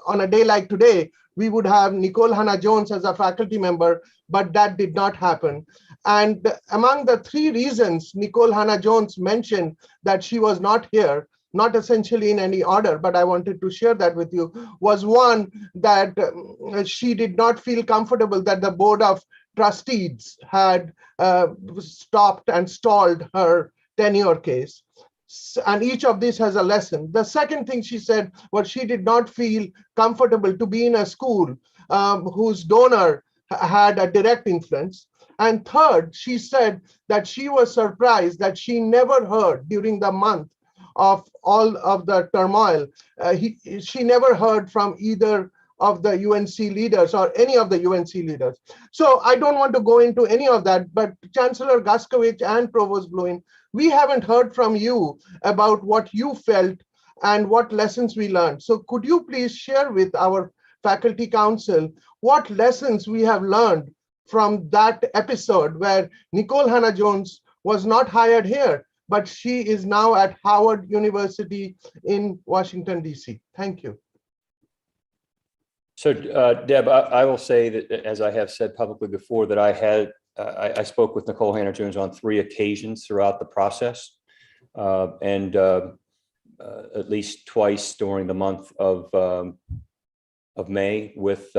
on a day like today, we would have Nicole Hannah-Jones as a faculty member, but that did not happen. And among the 3 reasons Nicole Hannah-Jones mentioned that she was not here, not essentially in any order, but I wanted to share that with you, was one, that she did not feel comfortable that the Board of Trustees had stopped and stalled her tenure case. And each of these has a lesson. The second thing she said was she did not feel comfortable to be in a school whose donor had a direct influence. And third, she said that she was surprised that she never heard during the month of all of the turmoil. She never heard from either of the UNC leaders or any of the UNC leaders. So I don't want to go into any of that, but Chancellor Gaskowicz and Provost Bluin, we haven't heard from you about what you felt and what lessons we learned. So could you please share with our faculty council what lessons we have learned from that episode where Nicole Hannah-Jones was not hired here, but she is now at Howard University in Washington, D.C. Thank you. So, Deb, I will say that, as I have said publicly before, that I spoke with Nicole Hannah-Jones on 3 occasions throughout the process, and at least twice during the month of May with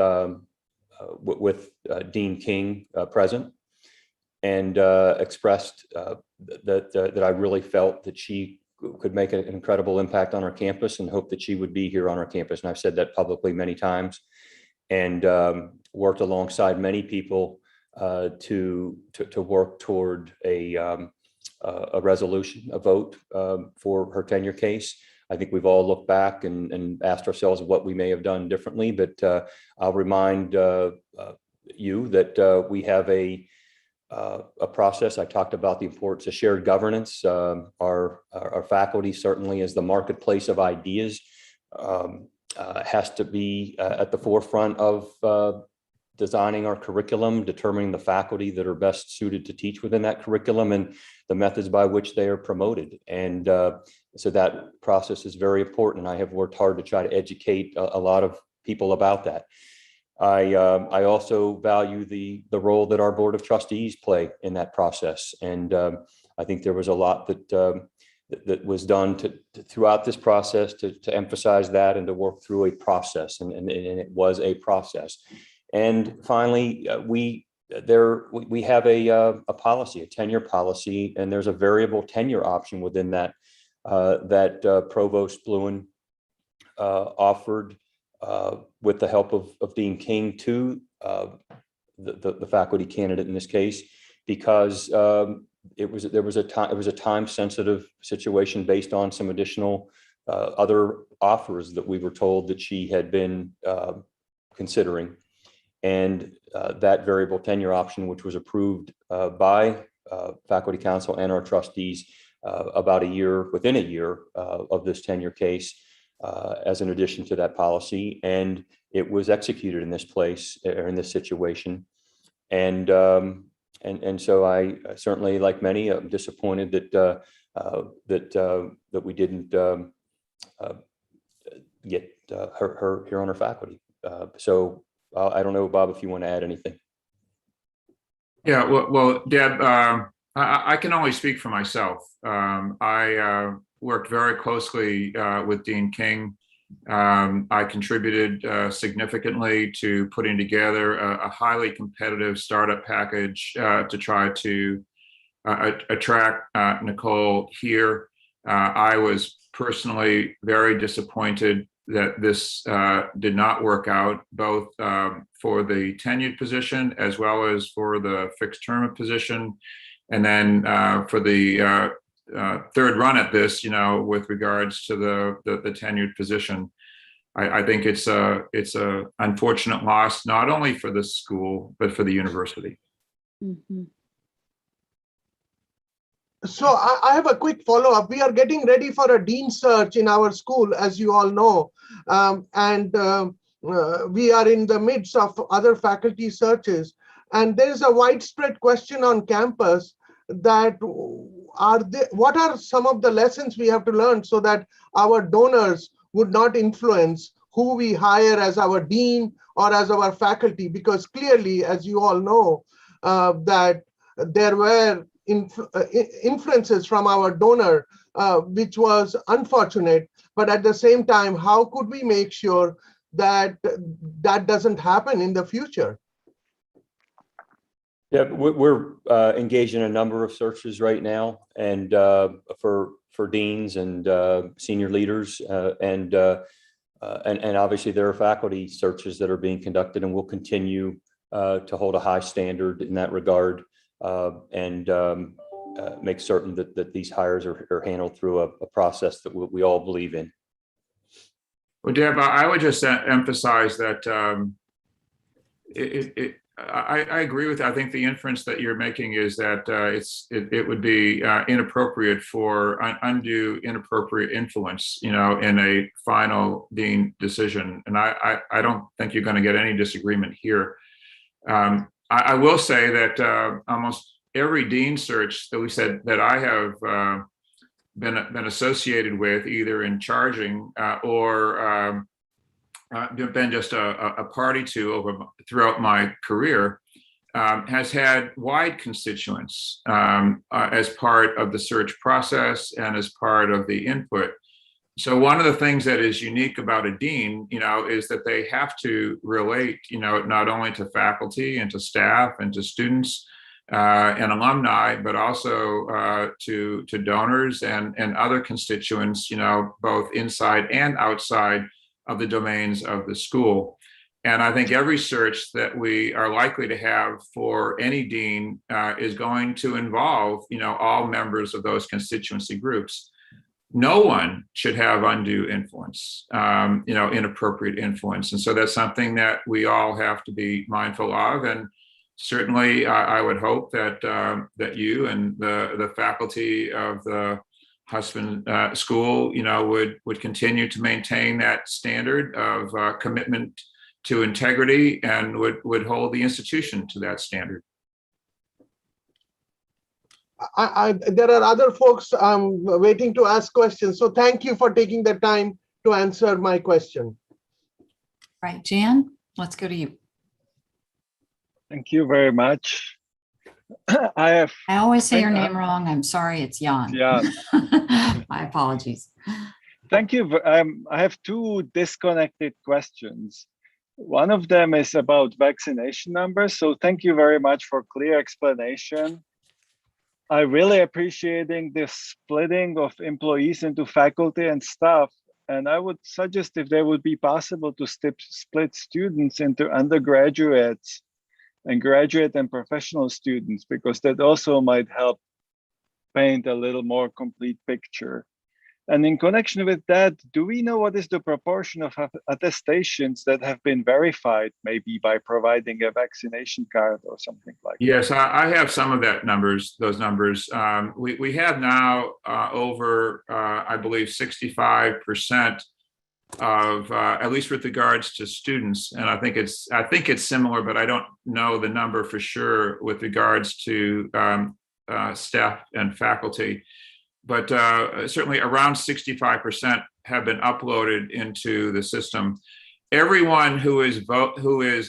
Dean King present, and expressed that I really felt that she could make an incredible impact on our campus and hope that she would be here on our campus. And I've said that publicly many times, and worked alongside many people to work toward a resolution, a vote for her tenure case. I think we've all looked back and asked ourselves what we may have done differently, but I'll remind you that we have a process. I talked about the importance of shared governance. Our faculty, certainly as the marketplace of ideas, has to be at the forefront of designing our curriculum, determining the faculty that are best suited to teach within that curriculum and the methods by which they are promoted. And so that process is very important. I have worked hard to try to educate a lot of people about that. I also value the role that our Board of Trustees play in that process. And I think there was a lot that was done throughout this process to emphasize that and to work through a process. And it was a process. And finally, we have a policy, a tenure policy, and there's a variable tenure option within that that Provost Bluin offered with the help of Dean King to the faculty candidate in this case, because it was a time-sensitive situation based on some additional other offers that we were told that she had been considering. And that variable tenure option, which was approved by faculty council and our trustees within a year of this tenure case, as an addition to that policy, and it was executed in this place or in this situation. And so I certainly, like many, am disappointed that we didn't get her here on our faculty. So I don't know, Bob, if you want to add anything. Yeah, well, Deb, I can only speak for myself. I worked very closely with Dean King. I contributed significantly to putting together a highly competitive startup package to try to attract Nicole here. I was personally very disappointed that this did not work out, both for the tenured position as well as for the fixed term position. And then for the third run at this, with regards to the tenured position, I think it's a unfortunate loss, not only for the school, but for the university. Mm-hmm. So I have a quick follow-up. We are getting ready for a dean search in our school, as you all know, and we are in the midst of other faculty searches. And there is a widespread question on campus that what are some of the lessons we have to learn so that our donors would not influence who we hire as our dean or as our faculty? Because clearly, as you all know, that there were influences from our donor, which was unfortunate. But at the same time, how could we make sure that that doesn't happen in the future? Yeah, we're engaged in a number of searches right now, and for deans and senior leaders, and obviously there are faculty searches that are being conducted, and we'll continue to hold a high standard in that regard, and make certain that these hires are handled through a process that we all believe in. Well, Deb, I would just emphasize that I agree with. I think the inference that you're making is that it would be inappropriate for undue inappropriate influence, in a final dean decision. And I don't think you're going to get any disagreement here. I will say that almost every dean search that we said that I have been associated with, either in charging or been just a party to throughout my career, has had wide constituents as part of the search process and as part of the input. So one of the things that is unique about a dean, is that they have to relate, not only to faculty and to staff and to students and alumni, but also to donors and other constituents, both inside and outside of the domains of the school. And I think every search that we are likely to have for any dean is going to involve, all members of those constituency groups. No one should have undue influence, inappropriate influence. And so that's something that we all have to be mindful of. And certainly I would hope that that you and the faculty of the Husband School, would continue to maintain that standard of commitment to integrity and would hold the institution to that standard. There are other folks waiting to ask questions. So thank you for taking the time to answer my question. Right, Jan, let's go to you. Thank you very much. I always say your name wrong. I'm sorry, it's Jan. Yeah. My apologies. Thank you. I have two disconnected questions. One of them is about vaccination numbers. So thank you very much for clear explanation. I really appreciating the splitting of employees into faculty and staff. And I would suggest if there would be possible to split students into undergraduates and graduate and professional students, because that also might help paint a little more complete picture. And in connection with that, do we know what is the proportion of attestations that have been verified, maybe by providing a vaccination card or something like that? Yes, I have some of those numbers. We have now over, I believe, 65% of, at least with regards to students. And I think it's similar, but I don't know the number for sure with regards to staff and faculty. But certainly around 65% have been uploaded into the system. Everyone who is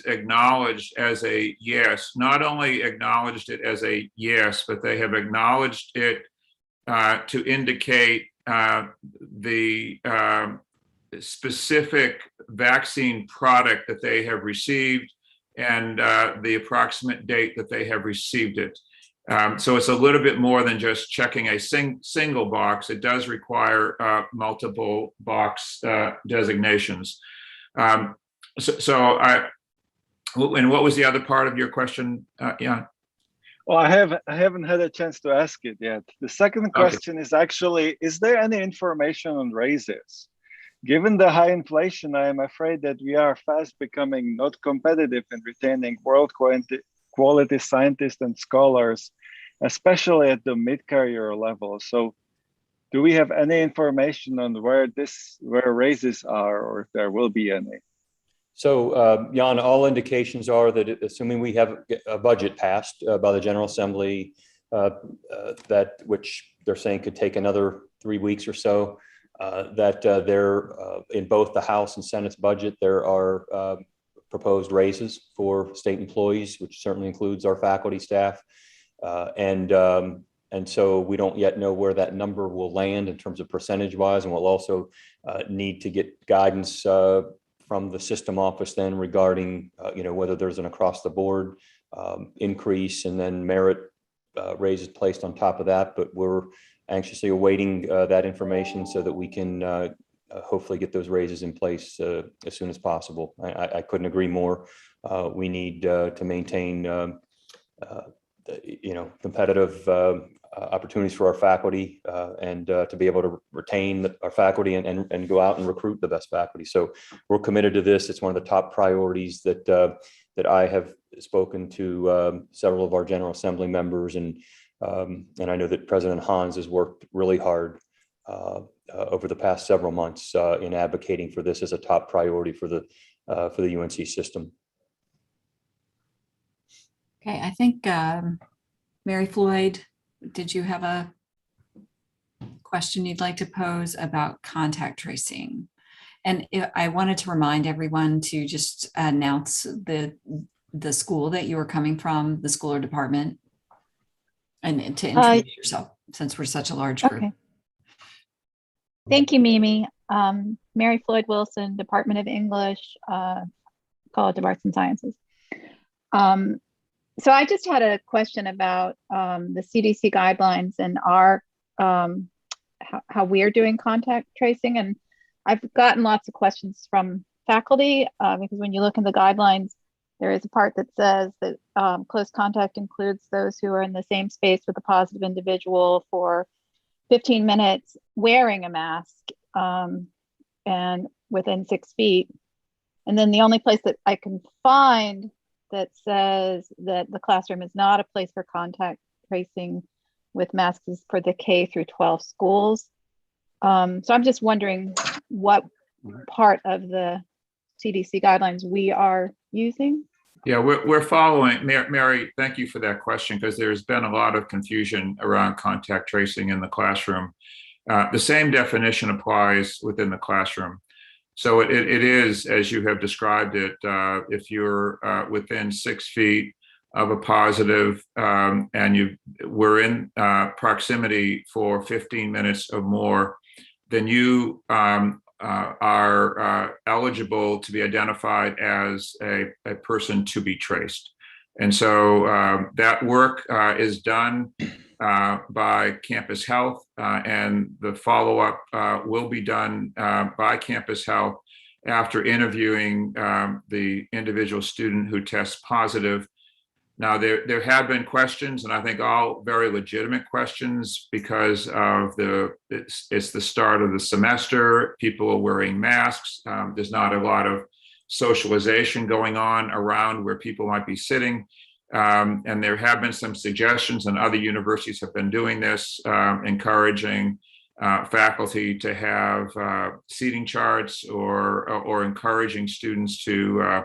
acknowledged as a yes, not only acknowledged it as a yes, but they have acknowledged it to indicate the specific vaccine product that they have received and the approximate date that they have received it. So it's a little bit more than just checking a single box. It does require multiple box designations. And what was the other part of your question, Jan? Well, I haven't had a chance to ask it yet. The second question is actually, is there any information on raises? Given the high inflation, I am afraid that we are fast becoming not competitive in retaining world quality scientists and scholars, especially at the mid-career level. So do we have any information on where raises are, or if there will be any? So, Jan, all indications are that assuming we have a budget passed by the General Assembly, that which they're saying could take another 3 weeks or so, that there in both the House and Senate's budget, there are proposed raises for state employees, which certainly includes our faculty, staff. And so we don't yet know where that number will land in terms of percentage wise. And we'll also need to get guidance from the system office then regarding, whether there's an across the board increase and then merit raises placed on top of that. But we're anxiously awaiting that information so that we can hopefully get those raises in place as soon as possible. I couldn't agree more. We need to maintain, competitive opportunities for our faculty and to be able to retain our faculty and go out and recruit the best faculty. So we're committed to this. It's one of the top priorities that I have spoken to several of our General Assembly members, and I know that President Hans has worked really hard over the past several months in advocating for this as a top priority for the UNC system. Okay, I think Mary Floyd, did you have a question you'd like to pose about contact tracing? And I wanted to remind everyone to just announce the school that you are coming from, the school or department, and to introduce yourself since we're such a large group. Okay. Thank you, Mimi. Mary Floyd Wilson, Department of English, College of Arts and Sciences. So I just had a question about the CDC guidelines and our how we're doing contact tracing. And I've gotten lots of questions from faculty because when you look in the guidelines, there is a part that says that close contact includes those who are in the same space with a positive individual for 15 minutes wearing a mask and within 6 feet. And then the only place that I can find that says that the classroom is not a place for contact tracing with masks is for the K through 12 schools. So I'm just wondering what part of the CDC guidelines we are using. Yeah, we're following, Mary, thank you for that question, because there's been a lot of confusion around contact tracing in the classroom. The same definition applies within the classroom. So it is, as you have described it, if you're within 6 feet of a positive and you were in proximity for 15 minutes or more, then you are eligible to be identified as a person to be traced. And so that work is done by Campus Health, and the follow-up will be done by Campus Health after interviewing the individual student who tests positive. Now, there have been questions, and I think all very legitimate questions, because of it's the start of the semester. People are wearing masks. There's not a lot of socialization going on around where people might be sitting. And there have been some suggestions, and other universities have been doing this, encouraging faculty to have seating charts or encouraging students to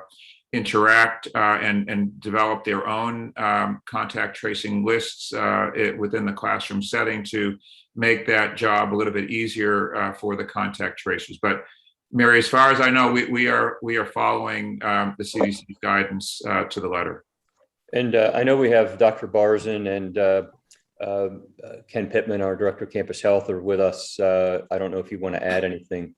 interact and develop their own contact tracing lists within the classroom setting to make that job a little bit easier for the contact tracers. But Mary, as far as I know, we are following the CDC's guidance to the letter. And I know we have Dr. Barzin and Ken Pittman, our Director of Campus Health, are with us. I don't know if you want to add anything.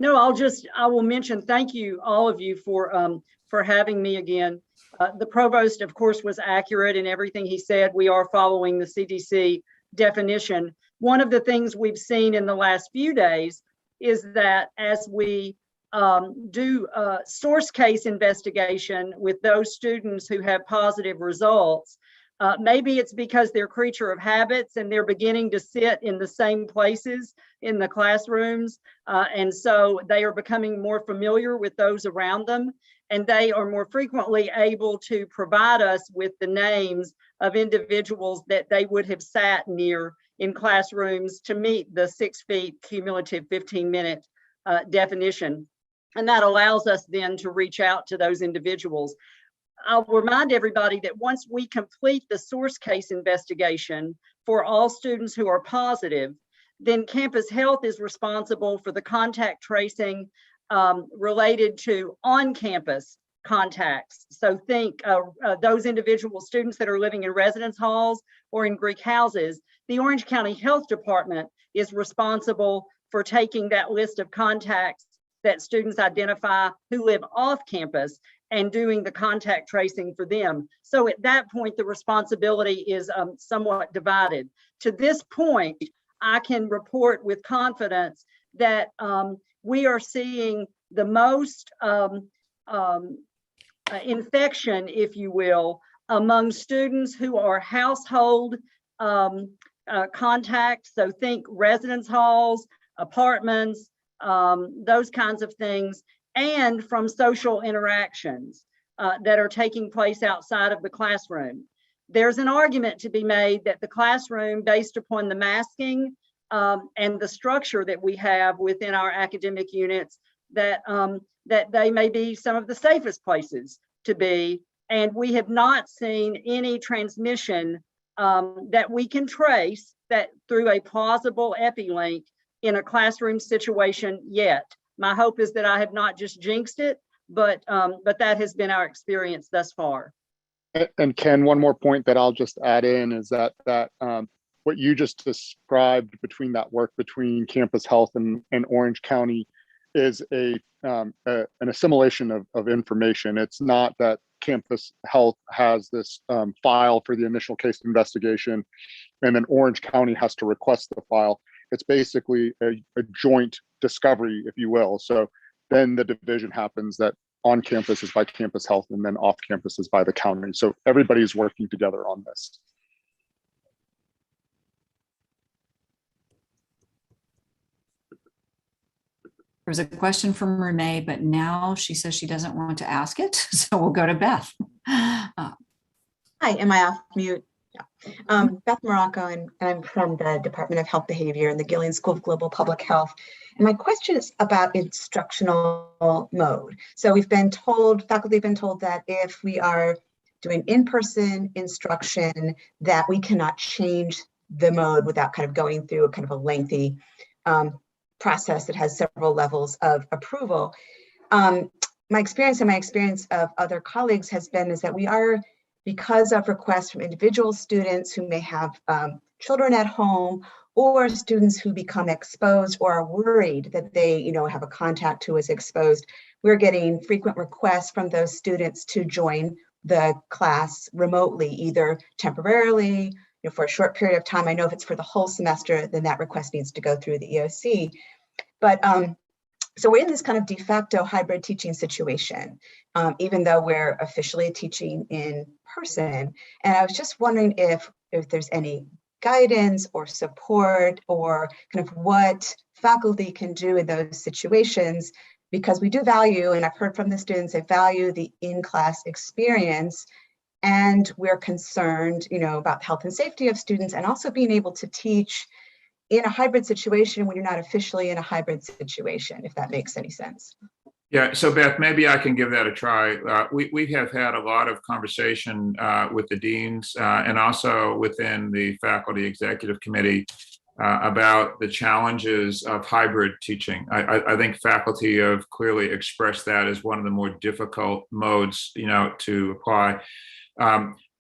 No, I will mention, thank you, all of you, for having me again. The provost, of course, was accurate in everything he said. We are following the CDC definition. One of the things we've seen in the last few days is that as we do source case investigation with those students who have positive results, maybe it's because they're creature of habits and they're beginning to sit in the same places in the classrooms. And so they are becoming more familiar with those around them, and they are more frequently able to provide us with the names of individuals that they would have sat near in classrooms to meet the 6 feet cumulative 15-minute definition. And that allows us then to reach out to those individuals. I'll remind everybody that once we complete the source case investigation for all students who are positive, then Campus Health is responsible for the contact tracing related to on-campus contacts. So think those individual students that are living in residence halls or in Greek houses. The Orange County Health Department is responsible for taking that list of contacts that students identify who live off campus and doing the contact tracing for them. So at that point, the responsibility is somewhat divided. To this point, I can report with confidence that we are seeing the most infection, if you will, among students who are household contacts. So think residence halls, apartments, those kinds of things, and from social interactions that are taking place outside of the classroom. There's an argument to be made that the classroom, based upon the masking and the structure that we have within our academic units, that they may be some of the safest places to be. And we have not seen any transmission that we can trace that through a plausible epi-link in a classroom situation yet. My hope is that I have not just jinxed it, but that has been our experience thus far. And Ken, one more point that I'll just add in is that what you just described between that work between Campus Health and Orange County is an assimilation of information. It's not that Campus Health has this file for the initial case investigation and then Orange County has to request the file. It's basically a joint discovery, if you will. So then the division happens that on campus is by Campus Health and then off campus is by the county. So everybody's working together on this. There was a question from Renee, but now she says she doesn't want to ask it. So we'll go to Beth. Hi, am I off mute? Yeah. Beth Morocco, and I'm from the Department of Health Behavior in the Gillian School of Global Public Health. And my question is about instructional mode. So we've been told, faculty have been told that if we are doing in-person instruction, that we cannot change the mode without kind of going through a kind of a lengthy process that has several levels of approval. My experience and my experience of other colleagues has been is that we are, because of requests from individual students who may have children at home or students who become exposed or are worried that they have a contact who is exposed, we're getting frequent requests from those students to join the class remotely, either temporarily, for a short period of time. I know if it's for the whole semester, then that request needs to go through the EOC. But so we're in this kind of de facto hybrid teaching situation, even though we're officially teaching in person. And I was just wondering if there's any guidance or support or kind of what faculty can do in those situations, because we do value, and I've heard from the students, they value the in-class experience. And we're concerned, about health and safety of students and also being able to teach in a hybrid situation when you're not officially in a hybrid situation, if that makes any sense. Yeah, so Beth, maybe I can give that a try. We have had a lot of conversation with the deans and also within the faculty executive committee about the challenges of hybrid teaching. I think faculty have clearly expressed that as one of the more difficult modes, to apply.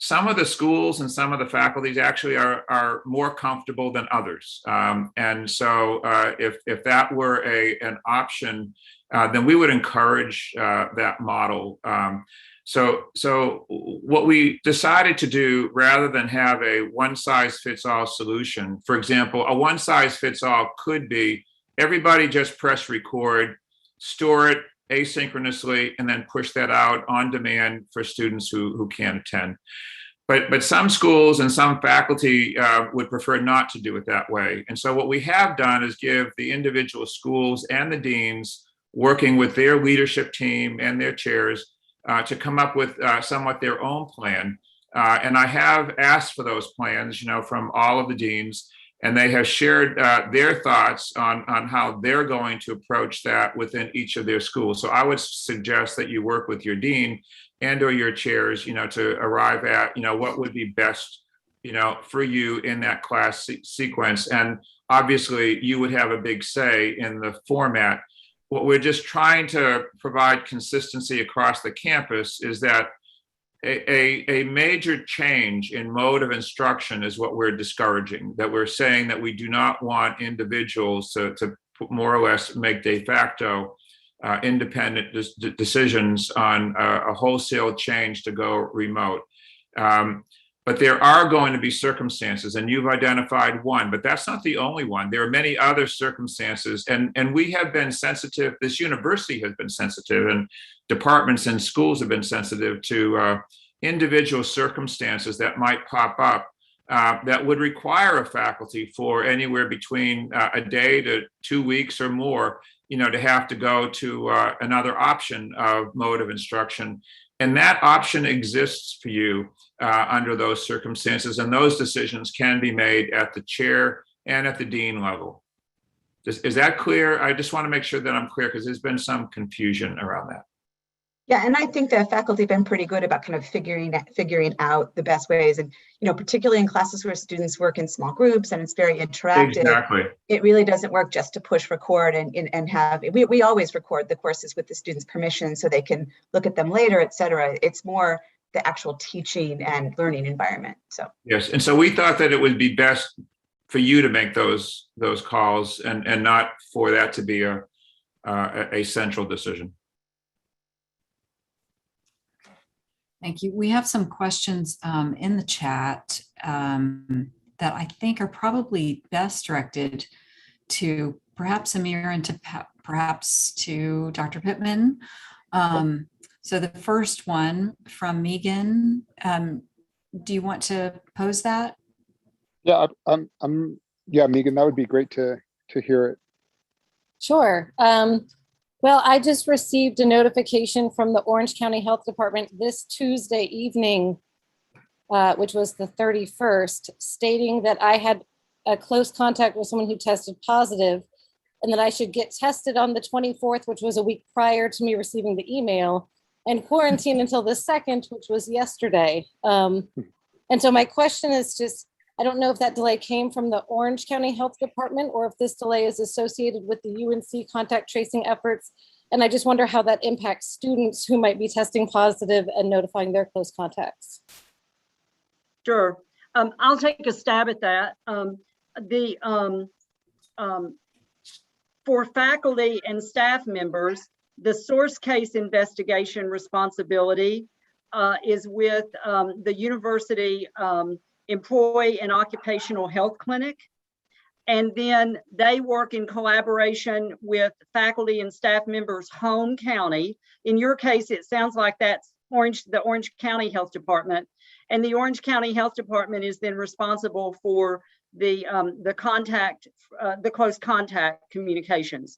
Some of the schools and some of the faculties actually are more comfortable than others. And so if that were an option, then we would encourage that model. So what we decided to do, rather than have a one-size-fits-all solution, for example, a one-size-fits-all could be everybody just press record, store it asynchronously, and then push that out on demand for students who can't attend. But some schools and some faculty would prefer not to do it that way. And so what we have done is give the individual schools and the deans, working with their leadership team and their chairs, to come up with somewhat their own plan. And I have asked for those plans, from all of the deans, and they have shared their thoughts on how they're going to approach that within each of their schools. So I would suggest that you work with your dean and or your chairs, to arrive at, what would be best, for you in that class sequence. And obviously you would have a big say in the format. What we're just trying to provide consistency across the campus is that a major change in mode of instruction is what we're discouraging, that we're saying that we do not want individuals to more or less make de facto independent decisions on a wholesale change to go remote. But there are going to be circumstances, and you've identified one, but that's not the only one. There are many other circumstances, and we have been sensitive, this university has been sensitive, and departments and schools have been sensitive to individual circumstances that might pop up that would require a faculty for anywhere between a day to 2 weeks or more, to have to go to another option of mode of instruction. And that option exists for you under those circumstances, and those decisions can be made at the chair and at the dean level. Is that clear? I just want to make sure that I'm clear, because there's been some confusion around that. Yeah, and I think the faculty have been pretty good about kind of figuring out the best ways, and particularly in classes where students work in small groups and it's very interactive. Exactly. It really doesn't work just to push record and have. We always record the courses with the students' permission so they can look at them later, et cetera. It's more the actual teaching and learning environment. So yes, and so we thought that it would be best for you to make those calls and not for that to be a central decision. Thank you. We have some questions in the chat that I think are probably best directed to perhaps Amir and to perhaps to Dr. Pittman. So the first one from Megan, do you want to pose that? Yeah, yeah, Megan, that would be great to hear it. Sure. Well, I just received a notification from the Orange County Health Department this Tuesday evening, which was the 31st, stating that I had a close contact with someone who tested positive and that I should get tested on the 24th, which was a week prior to me receiving the email, and quarantine until the 2nd, which was yesterday. And so my question is just, I don't know if that delay came from the Orange County Health Department or if this delay is associated with the UNC contact tracing efforts. And I just wonder how that impacts students who might be testing positive and notifying their close contacts. Sure. I'll take a stab at that. For faculty and staff members, the source case investigation responsibility is with the university Employee and Occupational Health Clinic. And then they work in collaboration with faculty and staff members' home county. In your case, it sounds like that's the Orange County Health Department. And the Orange County Health Department is then responsible for the close contact communications.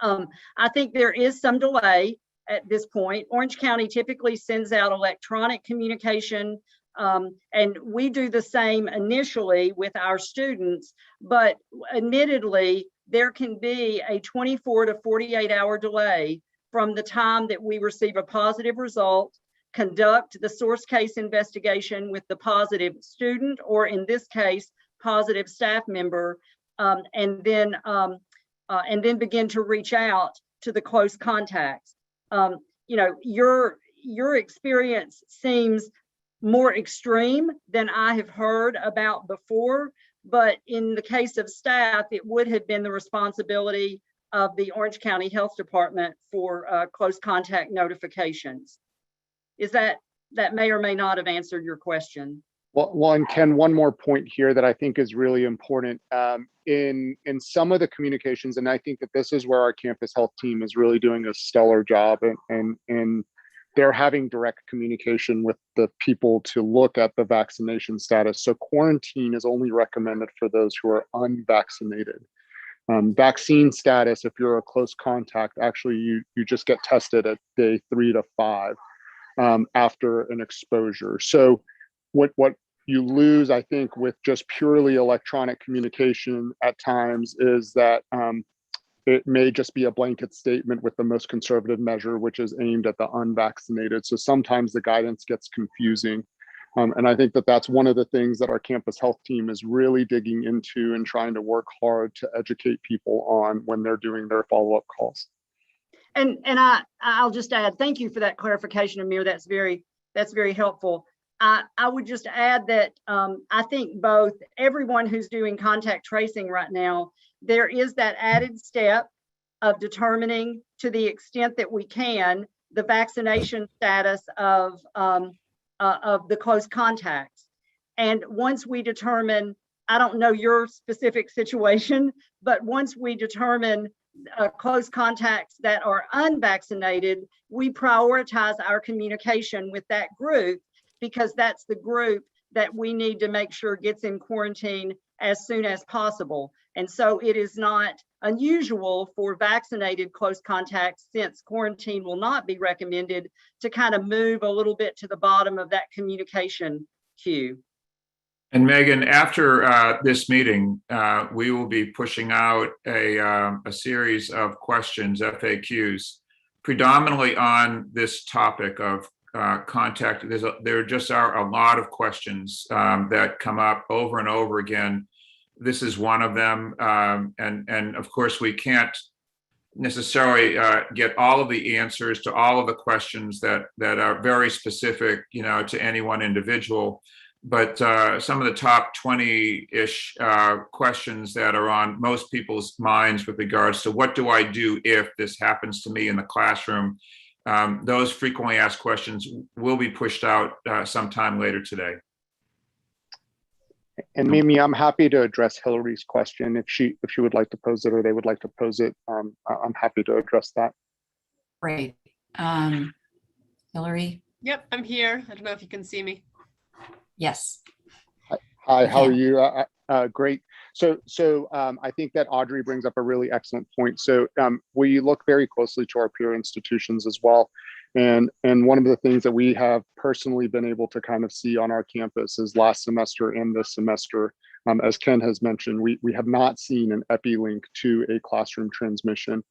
I think there is some delay at this point. Orange County typically sends out electronic communication, and we do the same initially with our students, but admittedly, there can be a 24 to 48 hour delay from the time that we receive a positive result, conduct the source case investigation with the positive student, or in this case, positive staff member, and then begin to reach out to the close contacts. Your experience seems more extreme than I have heard about before, but in the case of staff, it would have been the responsibility of the Orange County Health Department for close contact notifications. That may or may not have answered your question. Well, and Ken, one more point here that I think is really important. In some of the communications, and I think that this is where our campus health team is really doing a stellar job, and they're having direct communication with the people to look at the vaccination status. So quarantine is only recommended for those who are unvaccinated. Vaccine status, if you're a close contact, actually you just get tested at day 3 to 5 after an exposure. So what you lose, I think, with just purely electronic communication at times is that it may just be a blanket statement with the most conservative measure, which is aimed at the unvaccinated. So sometimes the guidance gets confusing. And I think that that's one of the things that our campus health team is really digging into and trying to work hard to educate people on when they're doing their follow-up calls. And I'll just add, thank you for that clarification, Amir. That's very helpful. I would just add that I think both everyone who's doing contact tracing right now, there is that added step of determining, to the extent that we can, the vaccination status of the close contacts. And once we determine, I don't know your specific situation, but once we determine close contacts that are unvaccinated, we prioritize our communication with that group because that's the group that we need to make sure gets in quarantine as soon as possible. And so it is not unusual for vaccinated close contacts, since quarantine will not be recommended, to kind of move a little bit to the bottom of that communication queue. And Megan, after this meeting, we will be pushing out a series of questions, FAQs, predominantly on this topic of contact. There just are a lot of questions that come up over and over again. This is one of them. And of course, we can't necessarily get all of the answers to all of the questions that are very specific, to any one individual. But some of the top 20-ish questions that are on most people's minds with regards to what do I do if this happens to me in the classroom, those frequently asked questions will be pushed out sometime later today. And Mimi, I'm happy to address Hillary's question if she would like to pose it, or they would like to pose it. I'm happy to address that. Great. Hillary? Yep, I'm here. I don't know if you can see me. Yes. Hi, how are you? Great. So I think that Audrey brings up a really excellent point. So we look very closely to our peer institutions as well. And one of the things that we have personally been able to kind of see on our campus is last semester and this semester, as Ken has mentioned, we have not seen an epi-link to a classroom transmission.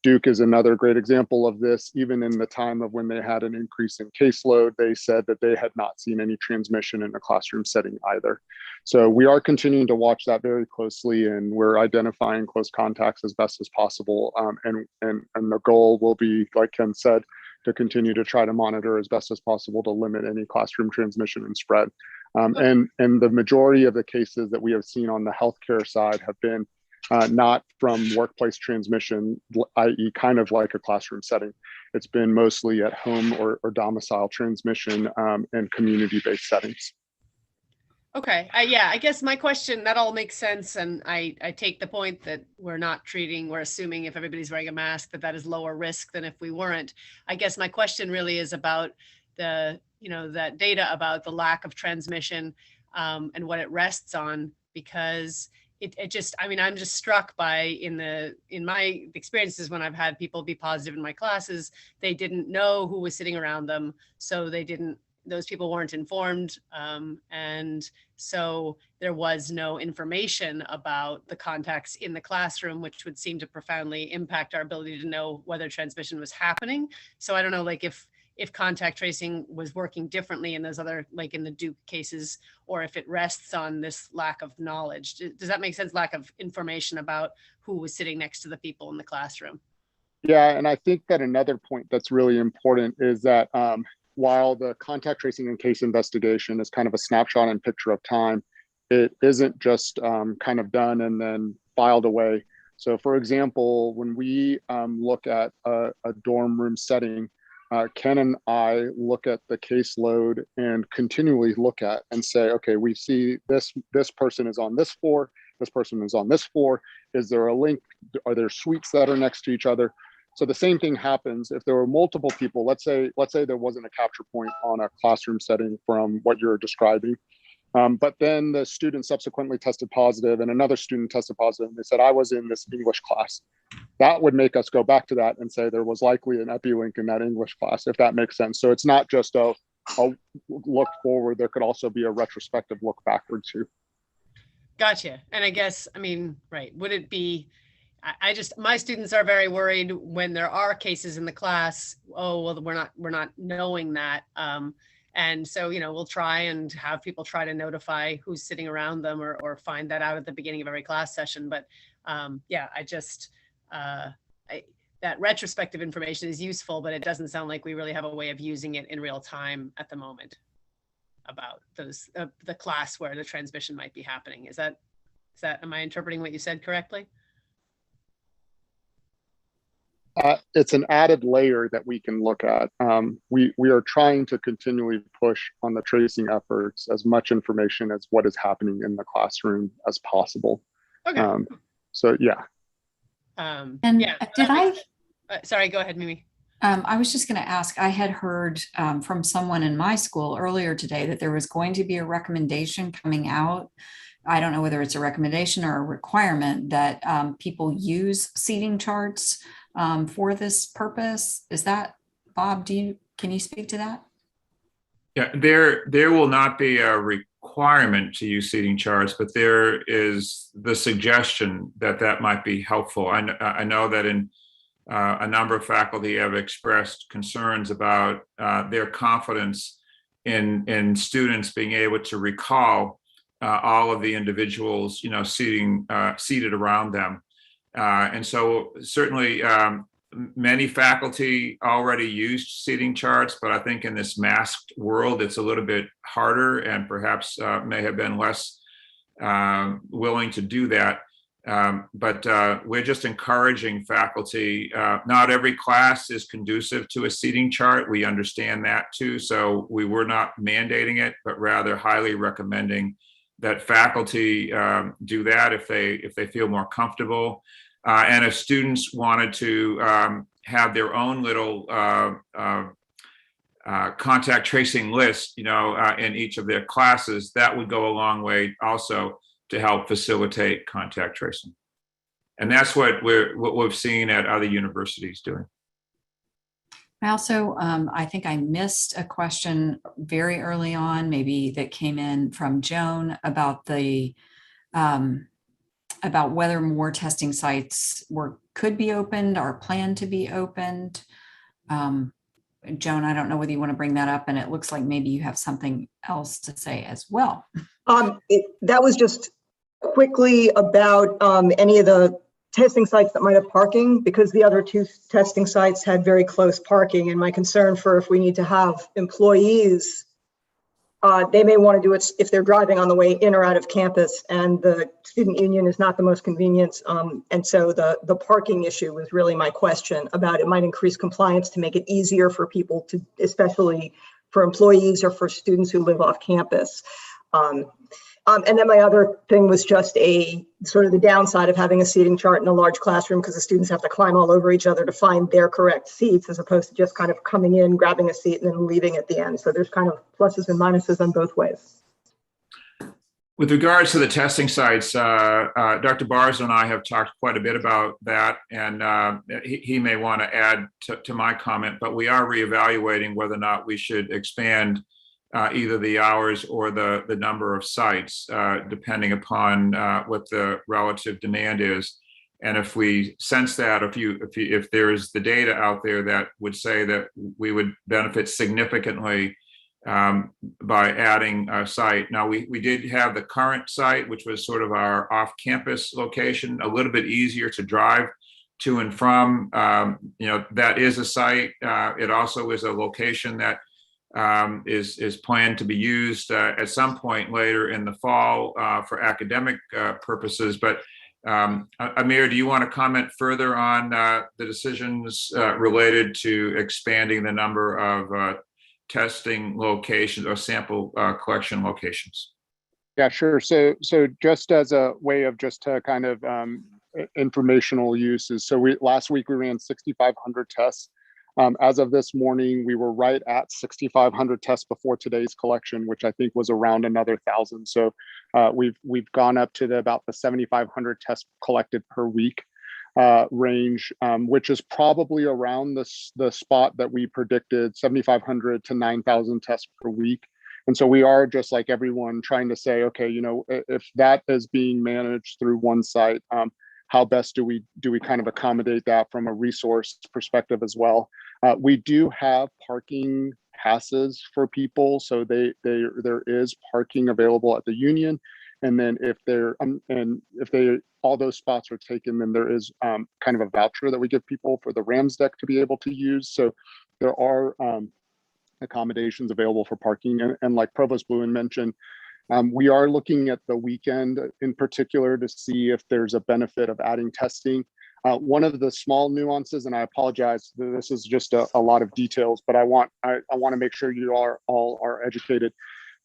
Duke is another great example of this. Even in the time of when they had an increase in caseload, they said that they had not seen any transmission in a classroom setting either. So we are continuing to watch that very closely, and we're identifying close contacts as best as possible. And the goal will be, like Ken said, to continue to try to monitor as best as possible to limit any classroom transmission and spread. And the majority of the cases that we have seen on the healthcare side have been not from workplace transmission, i.e. kind of like a classroom setting. It's been mostly at home or domicile transmission and community-based settings. Okay, yeah, I guess my question, that all makes sense. And I take the point that we're assuming if everybody's wearing a mask, that is lower risk than if we weren't. I guess my question really is about that data about the lack of transmission and what it rests on, because I'm just struck by in my experiences when I've had people be positive in my classes, they didn't know who was sitting around them. So those people weren't informed. And so there was no information about the contacts in the classroom, which would seem to profoundly impact our ability to know whether transmission was happening. So I don't know, like if contact tracing was working differently in those other, like in the Duke cases, or if it rests on this lack of knowledge. Does that make sense? Lack of information about who was sitting next to the people in the classroom. Yeah, and I think that another point that's really important is that while the contact tracing and case investigation is kind of a snapshot and picture of time, it isn't just kind of done and then filed away. So for example, when we look at a dorm room setting, Ken and I look at the caseload and continually look at and say, okay, we see this person is on this floor, this person is on this floor. Is there a link? Are there suites that are next to each other? So the same thing happens if there were multiple people. Let's say there wasn't a capture point on a classroom setting from what you're describing. But then the student subsequently tested positive and another student tested positive and they said, I was in this English class. That would make us go back to that and say there was likely an epi-link in that English class, if that makes sense. So it's not just a look forward, there could also be a retrospective look backward too. Gotcha. And I guess, right, would it be, my students are very worried when there are cases in the class, oh, well, we're not knowing that. And so, we'll try and have people try to notify who's sitting around them or find that out at the beginning of every class session. But yeah, that retrospective information is useful, but it doesn't sound like we really have a way of using it in real time at the moment about those, the class where the transmission might be happening. Is that, am I interpreting what you said correctly? It's an added layer that we can look at. We are trying to continually push on the tracing efforts as much information as what is happening in the classroom as possible. Okay. So yeah. And yeah, did I? Sorry, go ahead, Mimi. I was just going to ask, I had heard from someone in my school earlier today that there was going to be a recommendation coming out. I don't know whether it's a recommendation or a requirement that people use seating charts for this purpose. Is that, Bob, can you speak to that? Yeah, there will not be a requirement to use seating charts, but there is the suggestion that that might be helpful. I know that in a number of faculty have expressed concerns about their confidence in students being able to recall all of the individuals, seated around them. And so certainly many faculty already used seating charts, but I think in this masked world, it's a little bit harder and perhaps may have been less willing to do that. But we're just encouraging faculty. Not every class is conducive to a seating chart. We understand that too. So we were not mandating it, but rather highly recommending that faculty do that if they feel more comfortable. And if students wanted to have their own little contact tracing list, in each of their classes, that would go a long way also to help facilitate contact tracing. And that's what we've seen at other universities doing. I also, I think I missed a question very early on, maybe that came in from Joan about about whether more testing sites could be opened or planned to be opened. Joan, I don't know whether you want to bring that up, and it looks like maybe you have something else to say as well. That was just quickly about any of the testing sites that might have parking, because the other two testing sites had very close parking, and my concern for if we need to have employees, they may want to do it if they're driving on the way in or out of campus, and the student union is not the most convenient. And so the parking issue was really my question about it might increase compliance to make it easier for people to, especially for employees or for students who live off campus. And then my other thing was just a sort of the downside of having a seating chart in a large classroom, because the students have to climb all over each other to find their correct seats, as opposed to just kind of coming in, grabbing a seat, and then leaving at the end. So there's kind of pluses and minuses on both ways. With regards to the testing sites, Dr. Barzo and I have talked quite a bit about that, and he may want to add to my comment, but we are reevaluating whether or not we should expand either the hours or the number of sites, depending upon what the relative demand is. And if we sense that, if there's the data out there that would say that we would benefit significantly by adding a site. Now, we did have the current site, which was sort of our off-campus location, a little bit easier to drive to and from. That is a site. It also is a location that is planned to be used at some point later in the fall for academic purposes. But Amir, do you want to comment further on the decisions related to expanding the number of testing locations or sample collection locations? Yeah, sure. So just as a way of just to kind of informational uses. So last week we ran 6,500 tests. As of this morning, we were right at 6,500 tests before today's collection, which I think was around another 1,000. So we've gone up to about the 7,500 tests collected per week range, which is probably around the spot that we predicted, 7,500 to 9,000 tests per week. And so we are, just like everyone, trying to say, okay, if that is being managed through one site, how best do we kind of accommodate that from a resource perspective as well? We do have parking passes for people, so there is parking available at the union. And then if all those spots are taken, then there is kind of a voucher that we give people for the Rams deck to be able to use. So there are accommodations available for parking, and like Provost Bluin mentioned, we are looking at the weekend in particular to see if there's a benefit of adding testing. One of the small nuances, and I apologize, this is just a lot of details, but I want to make sure you all are educated.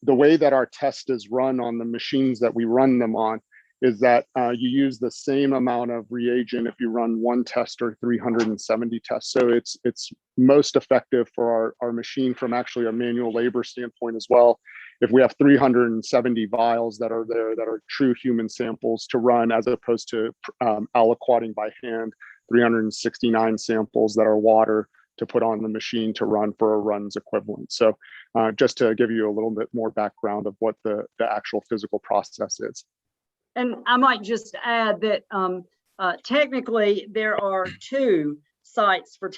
The way that our test is run on the machines that we run them on is that you use the same amount of reagent if you run one test or 370 tests. So it's most effective for our machine from actually a manual labor standpoint as well. If we have 370 vials that are there that are true human samples to run, as opposed to aliquoting by hand 369 samples that are water to put on the machine to run for a run's equivalent. So just to give you a little bit more background of what the actual physical process is. And I might just add that technically there are 2 sites for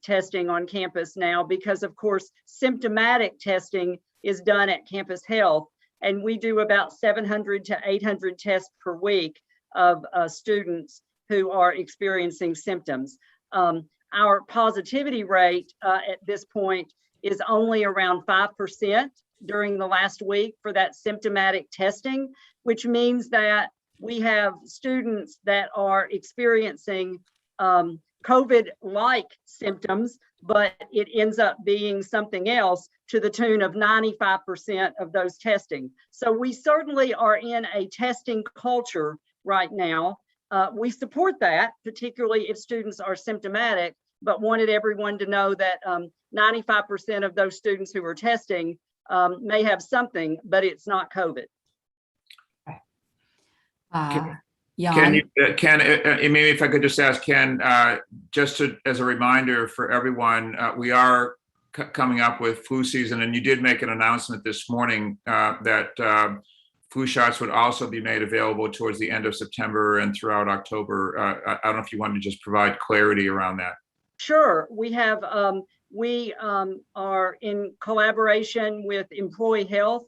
testing on campus now, because of course symptomatic testing is done at Campus Health, and we do about 700 to 800 tests per week of students who are experiencing symptoms. Our positivity rate at this point is only around 5% during the last week for that symptomatic testing, which means that we have students that are experiencing COVID-like symptoms, but it ends up being something else to the tune of 95% of those testing. So we certainly are in a testing culture right now. We support that, particularly if students are symptomatic, but wanted everyone to know that 95% of those students who are testing may have something, but it's not COVID. Ken, maybe if I could just ask Ken, just as a reminder for everyone, we are coming up with flu season, and you did make an announcement this morning that flu shots would also be made available towards the end of September and throughout October. I don't know if you wanted to just provide clarity around that. Sure, we have. We are in collaboration with Employee Health.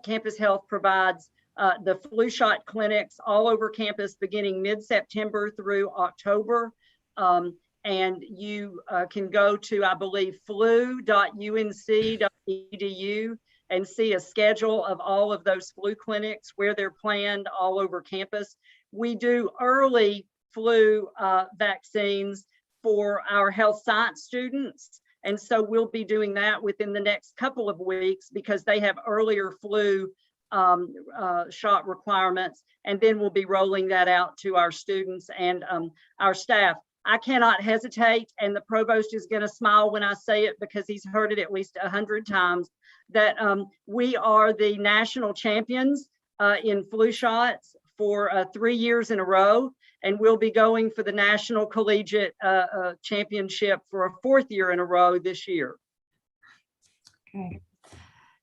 Campus Health provides the flu shot clinics all over campus beginning mid-September through October. And you can go to, I believe, flu.unc.edu and see a schedule of all of those flu clinics where they're planned all over campus. We do early flu vaccines for our health science students. And so we'll be doing that within the next couple of weeks because they have earlier flu shot requirements. And then we'll be rolling that out to our students and our staff. I cannot hesitate, and the provost is going to smile when I say it because he's heard it at least 100 times, that we are the national champions in flu shots for 3 years in a row, and we'll be going for the national collegiate championship for a 4th year in a row this year. Okay,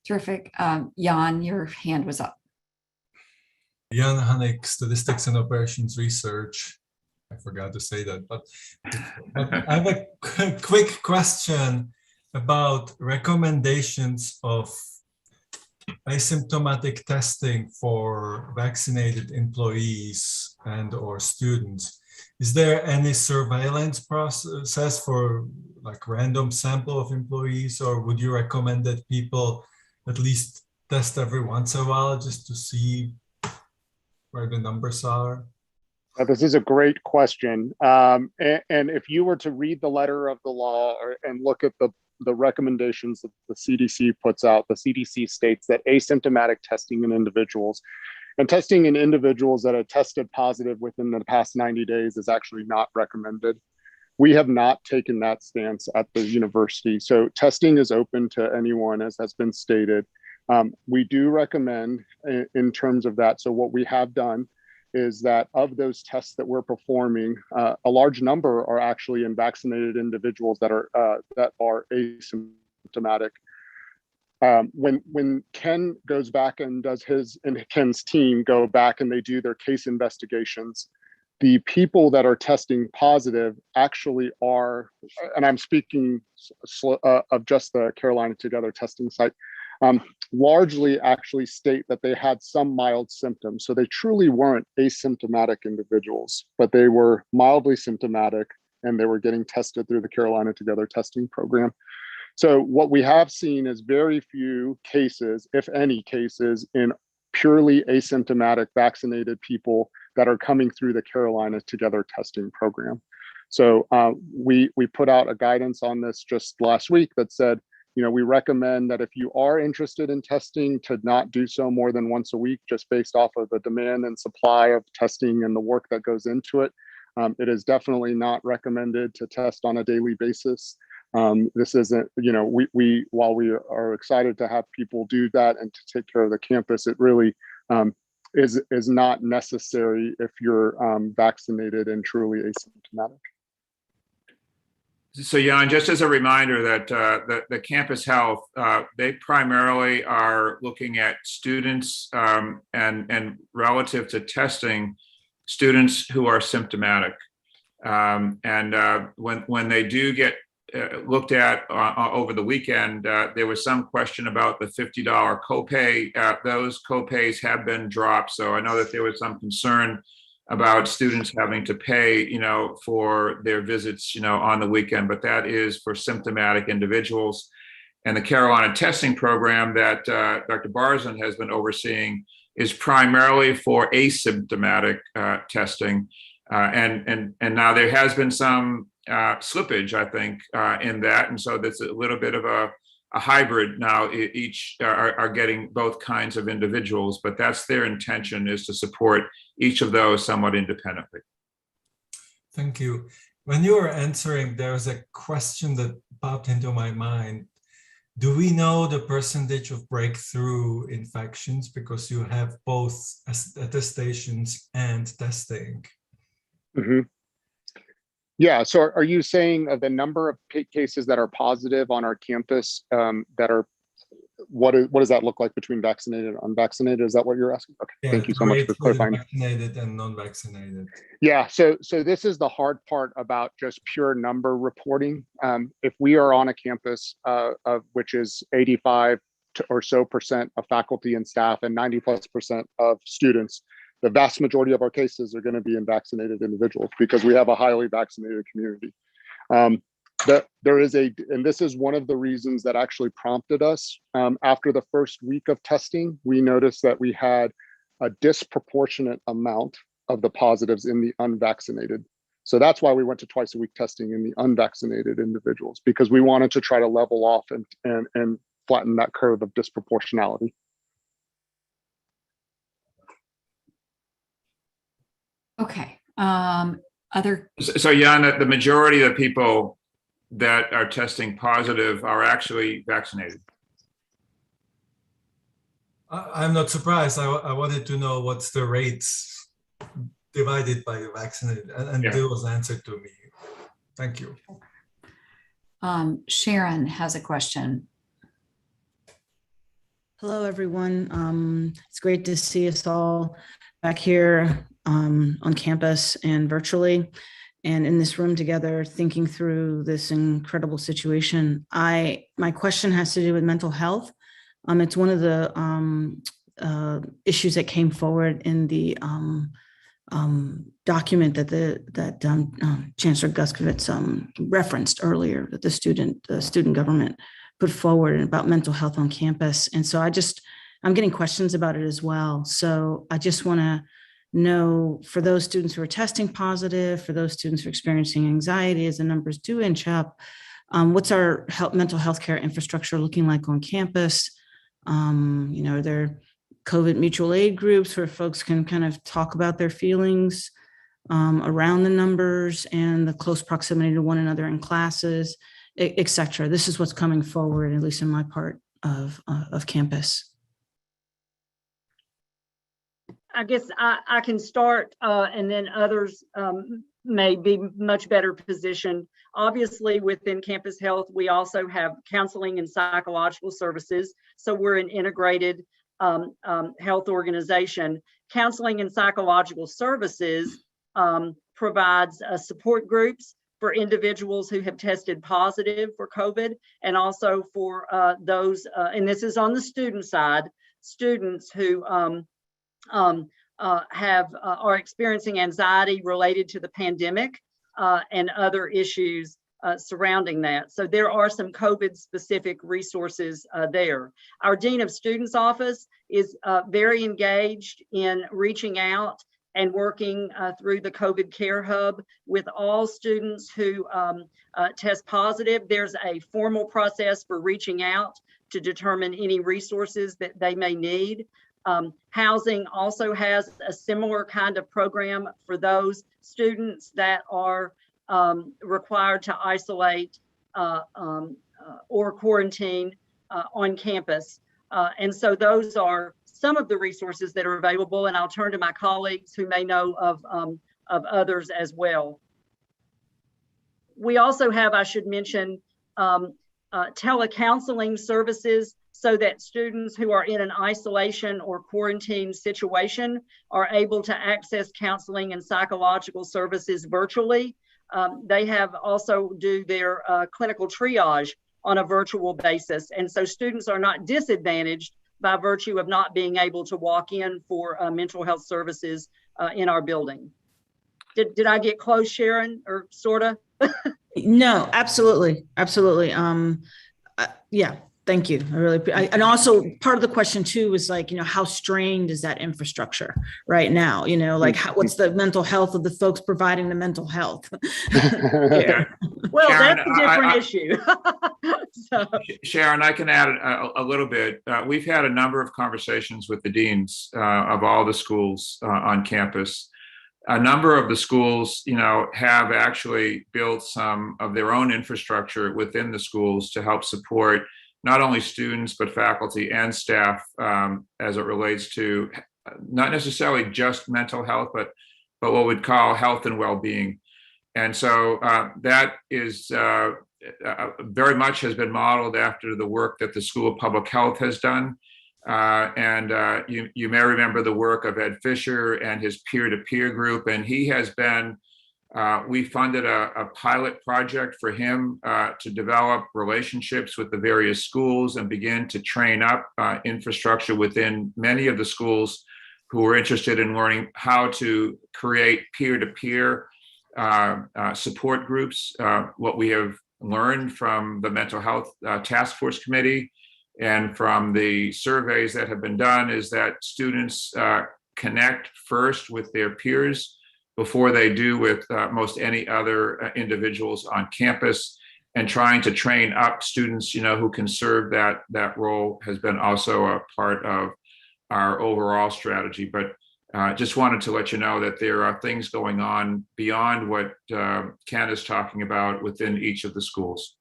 terrific. Jan, your hand was up. Jan Hanek, Statistics and Operations Research. I forgot to say that, but I have a quick question about recommendations of asymptomatic testing for vaccinated employees and or students. Is there any surveillance process for like random sample of employees, or would you recommend that people at least test every once in a while just to see where the numbers are? This is a great question. And if you were to read the letter of the law and look at the recommendations that the CDC puts out, the CDC states that asymptomatic testing in individuals and testing in individuals that have tested positive within the past 90 days is actually not recommended. We have not taken that stance at the university. So testing is open to anyone, as has been stated. We do recommend in terms of that. So what we have done is that of those tests that we're performing, a large number are actually in vaccinated individuals that are asymptomatic. When Ken goes back and does his and Ken's team go back and they do their case investigations, the people that are testing positive actually are, and I'm speaking of just the Carolina Together testing site, largely actually state that they had some mild symptoms. So they truly weren't asymptomatic individuals, but they were mildly symptomatic and they were getting tested through the Carolina Together testing program. So what we have seen is very few cases, if any cases, in purely asymptomatic vaccinated people that are coming through the Carolina Together testing program. So we put out a guidance on this just last week that said, we recommend that if you are interested in testing, to not do so more than once a week, just based off of the demand and supply of testing and the work that goes into it. It is definitely not recommended to test on a daily basis. This isn't, while we are excited to have people do that and to take care of the campus, it really is not necessary if you're vaccinated and truly asymptomatic. So Jan, just as a reminder that the campus health, they primarily are looking at students and relative to testing, students who are symptomatic. When they do get looked at over the weekend, there was some question about the $50 copay. Those copays have been dropped. So I know that there was some concern about students having to pay, for their visits, on the weekend, but that is for symptomatic individuals. And the Carolina testing program that Dr. Barzan has been overseeing is primarily for asymptomatic testing. And now there has been some slippage, I think, in that. And so that's a little bit of a hybrid now. Each are getting both kinds of individuals, but that's their intention, is to support each of those somewhat independently. Thank you. When you were answering, there was a question that popped into my mind. Do we know the percentage of breakthrough infections, because you have both attestations and testing? Mm-hmm. Yeah, so are you saying of the number of cases that are positive on our campus that are, what does that look like between vaccinated and unvaccinated? Is that what you're asking? Okay, yeah, thank you so much for clarifying. Vaccinated and non-vaccinated. Yeah, so this is the hard part about just pure number reporting. If we are on a campus of which is 85% or so of faculty and staff and 90+% of students, the vast majority of our cases are going to be in vaccinated individuals because we have a highly vaccinated community. And this is one of the reasons that actually prompted us. After the first week of testing, we noticed that we had a disproportionate amount of the positives in the unvaccinated. So that's why we went to twice a week testing in the unvaccinated individuals, because we wanted to try to level off and flatten that curve of disproportionality. Okay. So Jan, the majority of the people that are testing positive are actually vaccinated. I'm not surprised. I wanted to know what's the rates divided by the vaccinated, and yeah, it was answered to me. Thank you. Sharon has a question. Hello, everyone. It's great to see us all back here on campus and virtually, and in this room together, thinking through this incredible situation. My question has to do with mental health. It's one of the issues that came forward in the document that Chancellor Guskovitz referenced earlier, that the student government put forward about mental health on campus. And so I'm getting questions about it as well. So I just want to know, for those students who are testing positive, for those students who are experiencing anxiety, as the numbers do inch up, what's our mental health care infrastructure looking like on campus? Are there COVID mutual aid groups where folks can kind of talk about their feelings around the numbers and the close proximity to one another in classes, et cetera? This is what's coming forward, at least in my part of campus. I guess I can start, and then others may be much better positioned. Obviously, within campus health, we also have counseling and psychological services. So we're an integrated health organization. Counseling and psychological services provides support groups for individuals who have tested positive for COVID, and also for those, and this is on the student side, students who are experiencing anxiety related to the pandemic and other issues surrounding that. So there are some COVID specific resources there. Our Dean of Students office is very engaged in reaching out and working through the COVID Care Hub with all students who test positive. There's a formal process for reaching out to determine any resources that they may need. Housing also has a similar kind of program for those students that are required to isolate or quarantine on campus. And so those are some of the resources that are available, and I'll turn to my colleagues who may know of others as well. We also have, I should mention, telecounseling services so that students who are in an isolation or quarantine situation are able to access counseling and psychological services virtually. They have also do their clinical triage on a virtual basis. And so students are not disadvantaged by virtue of not being able to walk in for mental health services in our building. Did I get close, Sharon, or sort of? No, absolutely. Absolutely. Yeah, thank you. And also part of the question too was like, how strained is that infrastructure right now? Like what's the mental health of the folks providing the mental health? Yeah. Well, Sharon, that's a different issue. So. Sharon, I can add a little bit. We've had a number of conversations with the deans of all the schools on campus. A number of the schools, have actually built some of their own infrastructure within the schools to help support not only students, but faculty and staff as it relates to not necessarily just mental health, but what we'd call health and well-being. And so that is very much has been modeled after the work that the School of Public Health has done. You may remember the work of Ed Fisher and his peer-to-peer group, and he has been, we funded a pilot project for him to develop relationships with the various schools and begin to train up infrastructure within many of the schools who are interested in learning how to create peer-to-peer support groups. What we have learned from the Mental Health Task Force Committee and from the surveys that have been done is that students connect first with their peers before they do with most any other individuals on campus, and trying to train up students, who can serve that role has been also a part of our overall strategy. But just wanted to let you know that there are things going on beyond what Ken is talking about within each of the schools.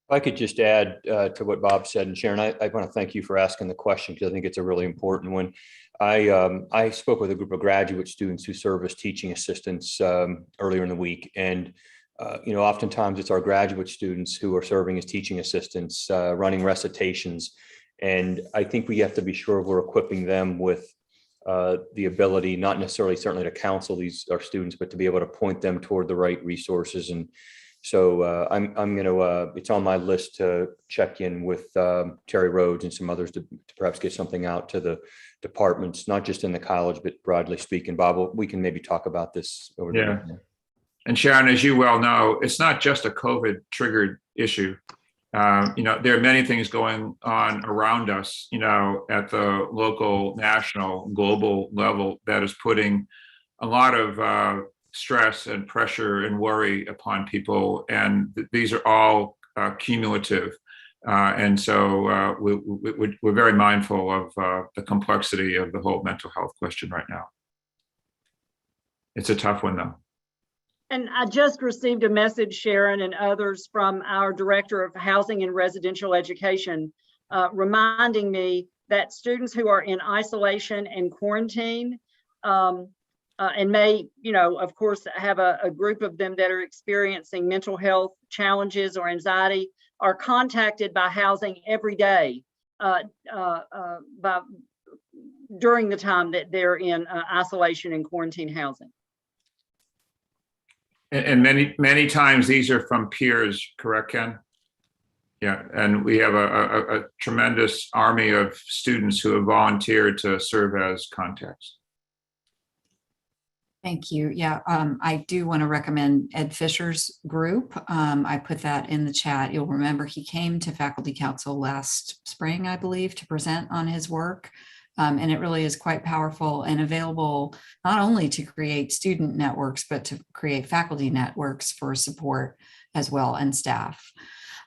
If I could just add to what Bob said, and Sharon, I want to thank you for asking the question because I think it's a really important one. I spoke with a group of graduate students who serve as teaching assistants earlier in the week, and oftentimes it's our graduate students who are serving as teaching assistants, running recitations, and I think we have to be sure we're equipping them with the ability, not necessarily certainly to counsel our students, but to be able to point them toward the right resources. And so I'm going to, it's on my list to check in with Terry Rhodes and some others to perhaps get something out to the departments, not just in the college, but broadly speaking. Bob, we can maybe talk about this over the weekend. And Sharon, as you well know, it's not just a COVID triggered issue. There are many things going on around us, at the local, national, global level that is putting a lot of stress and pressure and worry upon people. And these are all cumulative. And so we're very mindful of the complexity of the whole mental health question right now. It's a tough one, though. And I just received a message, Sharon, and others from our Director of Housing and Residential Education, reminding me that students who are in isolation and quarantine and may, of course, have a group of them that are experiencing mental health challenges or anxiety are contacted by housing every day during the time that they're in isolation and quarantine housing. And many times these are from peers, correct, Ken? Yeah, and we have a tremendous army of students who have volunteered to serve as contacts. Thank you. Yeah, I do want to recommend Ed Fisher's group. I put that in the chat. You'll remember he came to Faculty Council last spring, I believe, to present on his work. And it really is quite powerful and available not only to create student networks, but to create faculty networks for support as well and staff.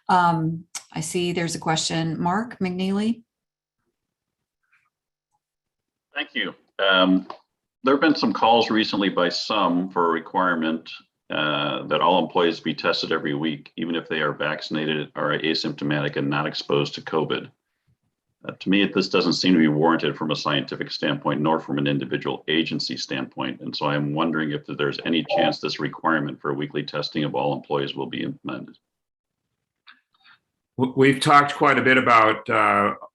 I see there's a question. Mark McNeely. Thank you. There have been some calls recently by some for a requirement that all employees be tested every week, even if they are vaccinated or asymptomatic and not exposed to COVID. To me, this doesn't seem to be warranted from a scientific standpoint, nor from an individual agency standpoint. And so I'm wondering if there's any chance this requirement for weekly testing of all employees will be implemented. We've talked quite a bit about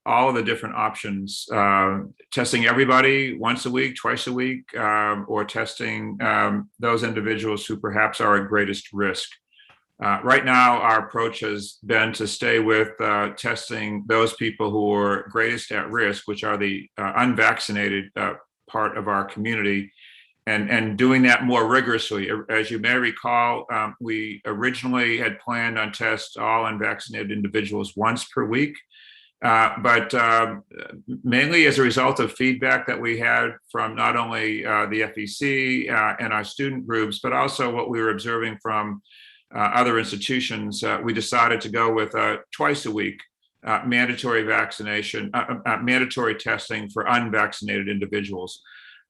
all of the different options, testing everybody once a week, twice a week, or testing those individuals who perhaps are at greatest risk. Right now, our approach has been to stay with testing those people who are greatest at risk, which are the unvaccinated part of our community, and doing that more rigorously. As you may recall, we originally had planned on test all unvaccinated individuals once per week, but mainly as a result of feedback that we had from not only the FEC and our student groups, but also what we were observing from other institutions, we decided to go with twice a week mandatory vaccination, mandatory testing for unvaccinated individuals.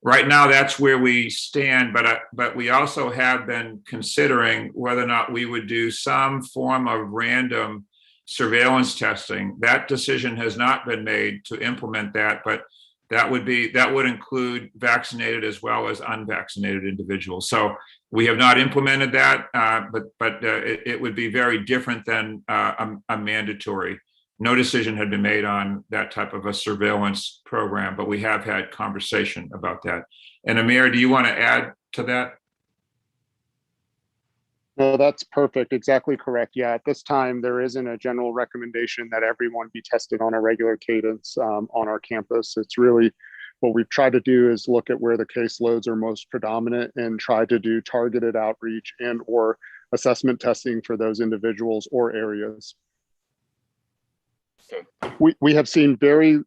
Right now, that's where we stand, but we also have been considering whether or not we would do some form of random surveillance testing. That decision has not been made to implement that, but that would include vaccinated as well as unvaccinated individuals. So we have not implemented that, but it would be very different than a mandatory. No decision had been made on that type of a surveillance program, but we have had conversation about that. And Amir, do you want to add to that? No, that's perfect. Exactly correct. Yeah, at this time, there isn't a general recommendation that everyone be tested on a regular cadence on our campus. It's really what we've tried to do is look at where the caseloads are most predominant and try to do targeted outreach and or assessment testing for those individuals or areas. We have seen very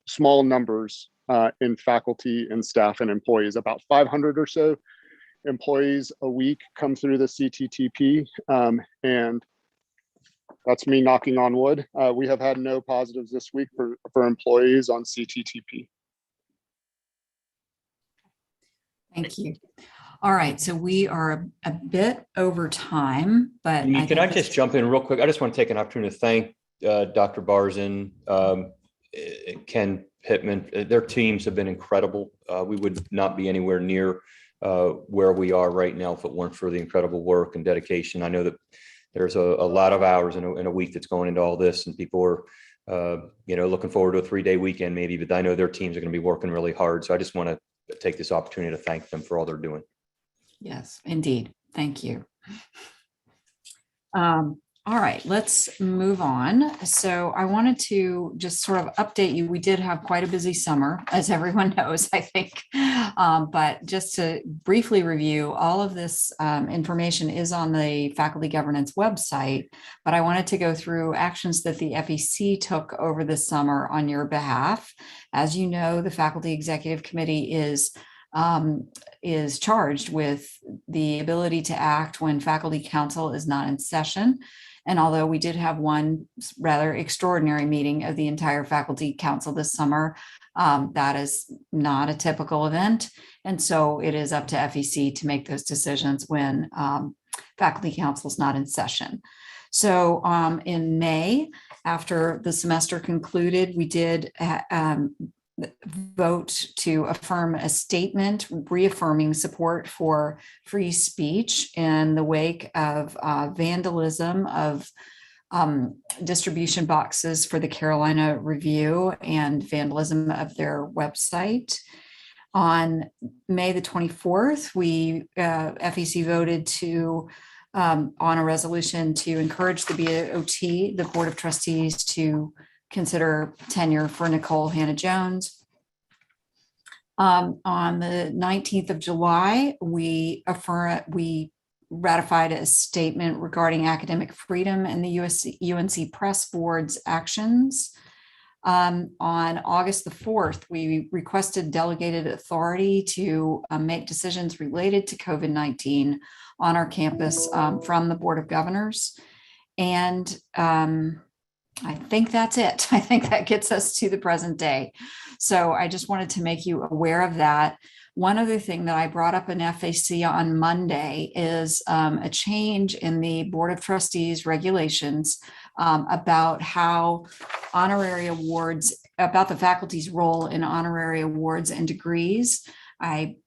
small numbers in faculty and staff and employees. About 500 or so employees a week come through the CTTP, and that's me knocking on wood. We have had no positives this week for employees on CTTP. Thank you. All right, so we are a bit over time, but can I just jump in real quick? I just want to take an opportunity to thank Dr. Barzin, Ken Pittman. Their teams have been incredible. We would not be anywhere near where we are right now if it weren't for the incredible work and dedication. I know that there's a lot of hours in a week that's going into all this, and people are looking forward to a 3-day weekend maybe, but I know their teams are going to be working really hard. So I just want to take this opportunity to thank them for all they're doing. Yes, indeed. Thank you. All right, let's move on. So I wanted to just sort of update you. We did have quite a busy summer, as everyone knows, I think. But just to briefly review, all of this information is on the faculty governance website, but I wanted to go through actions that the FEC took over the summer on your behalf. As you know, the Faculty Executive Committee is charged with the ability to act when faculty council is not in session. And although we did have one rather extraordinary meeting of the entire faculty council this summer, that is not a typical event. And so it is up to FEC to make those decisions when faculty council is not in session. So in May, after the semester concluded, we did vote to affirm a statement reaffirming support for free speech in the wake of vandalism of distribution boxes for the Carolina Review and vandalism of their website. On May the 24th, we FEC voted to on a resolution to encourage the BOT, the Board of Trustees, to consider tenure for Nicole Hannah-Jones. On the 19th of July, we ratified a statement regarding academic freedom and the UNC Press Board's actions. On August the 4th, we requested delegated authority to make decisions related to COVID-19 on our campus from the Board of Governors. And I think that's it. I think that gets us to the present day. So I just wanted to make you aware of that. One other thing that I brought up in FAC on Monday is a change in the Board of Trustees regulations about how honorary awards, about the faculty's role in honorary awards and degrees. I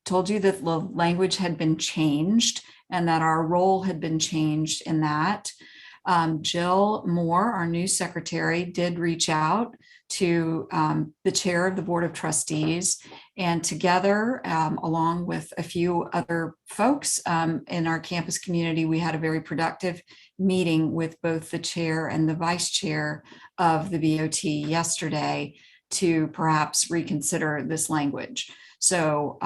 told you that the language had been changed and that our role had been changed in that. Jill Moore, our new secretary, did reach out to the chair of the Board of Trustees, and together, along with a few other folks in our campus community, we had a very productive meeting with both the chair and the vice chair of the BOT yesterday to perhaps reconsider this language. So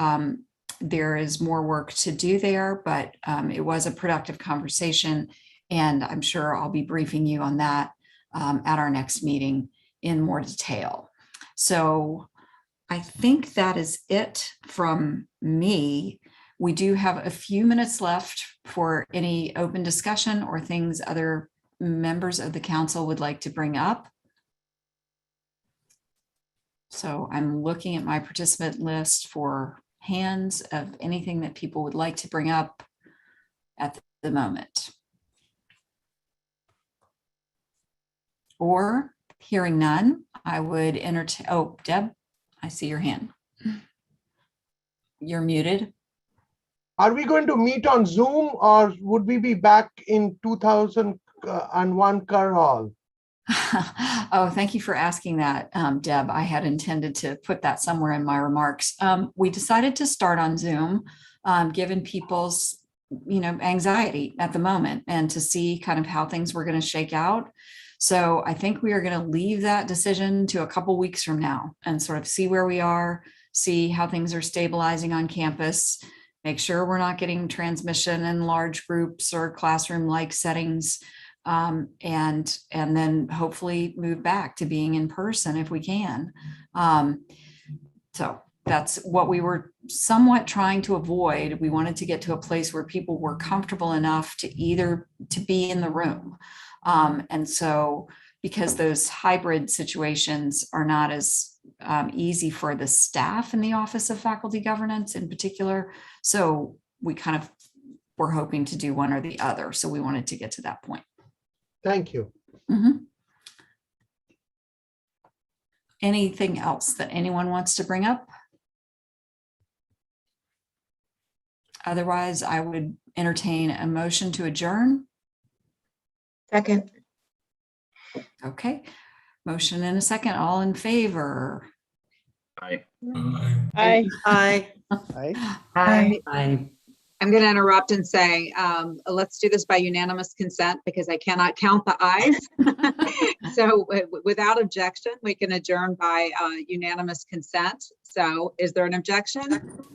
there is more work to do there, but it was a productive conversation, and I'm sure I'll be briefing you on that at our next meeting in more detail. So I think that is it from me. We do have a few minutes left for any open discussion or things other members of the council would like to bring up. So I'm looking at my participant list for hands of anything that people would like to bring up at the moment. Or hearing none, I would entertain, oh, Deb, I see your hand. You're muted. Are we going to meet on Zoom or would we be back in 2001 Kerr Hall? Oh, thank you for asking that, Deb. I had intended to put that somewhere in my remarks. We decided to start on Zoom, given people's, anxiety at the moment, and to see kind of how things were going to shake out. So I think we are going to leave that decision to a couple weeks from now and sort of see where we are, see how things are stabilizing on campus, make sure we're not getting transmission in large groups or classroom-like settings, and then hopefully move back to being in person if we can. So that's what we were somewhat trying to avoid. We wanted to get to a place where people were comfortable enough to be in the room. And so because those hybrid situations are not as easy for the staff in the Office of Faculty Governance in particular, so we kind of were hoping to do one or the other. So we wanted to get to that point. Thank you. Mm-hmm. Anything else that anyone wants to bring up? Otherwise, I would entertain a motion to adjourn. Second. Okay, motion and a second. All in favor? Aye. Aye. Aye. Aye. I'm going to interrupt and say, let's do this by unanimous consent because I cannot count the ayes. So without objection, we can adjourn by unanimous consent. So is there an objection?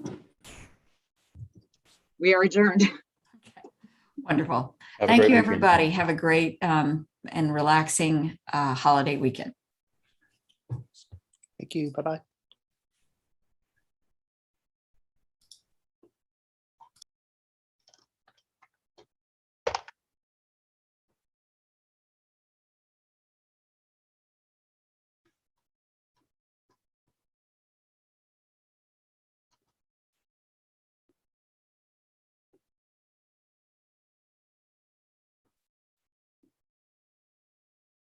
We are adjourned. Wonderful. Have a Thank great you, weekend. everybody. Have a great and relaxing holiday weekend. Thank you. Bye-bye.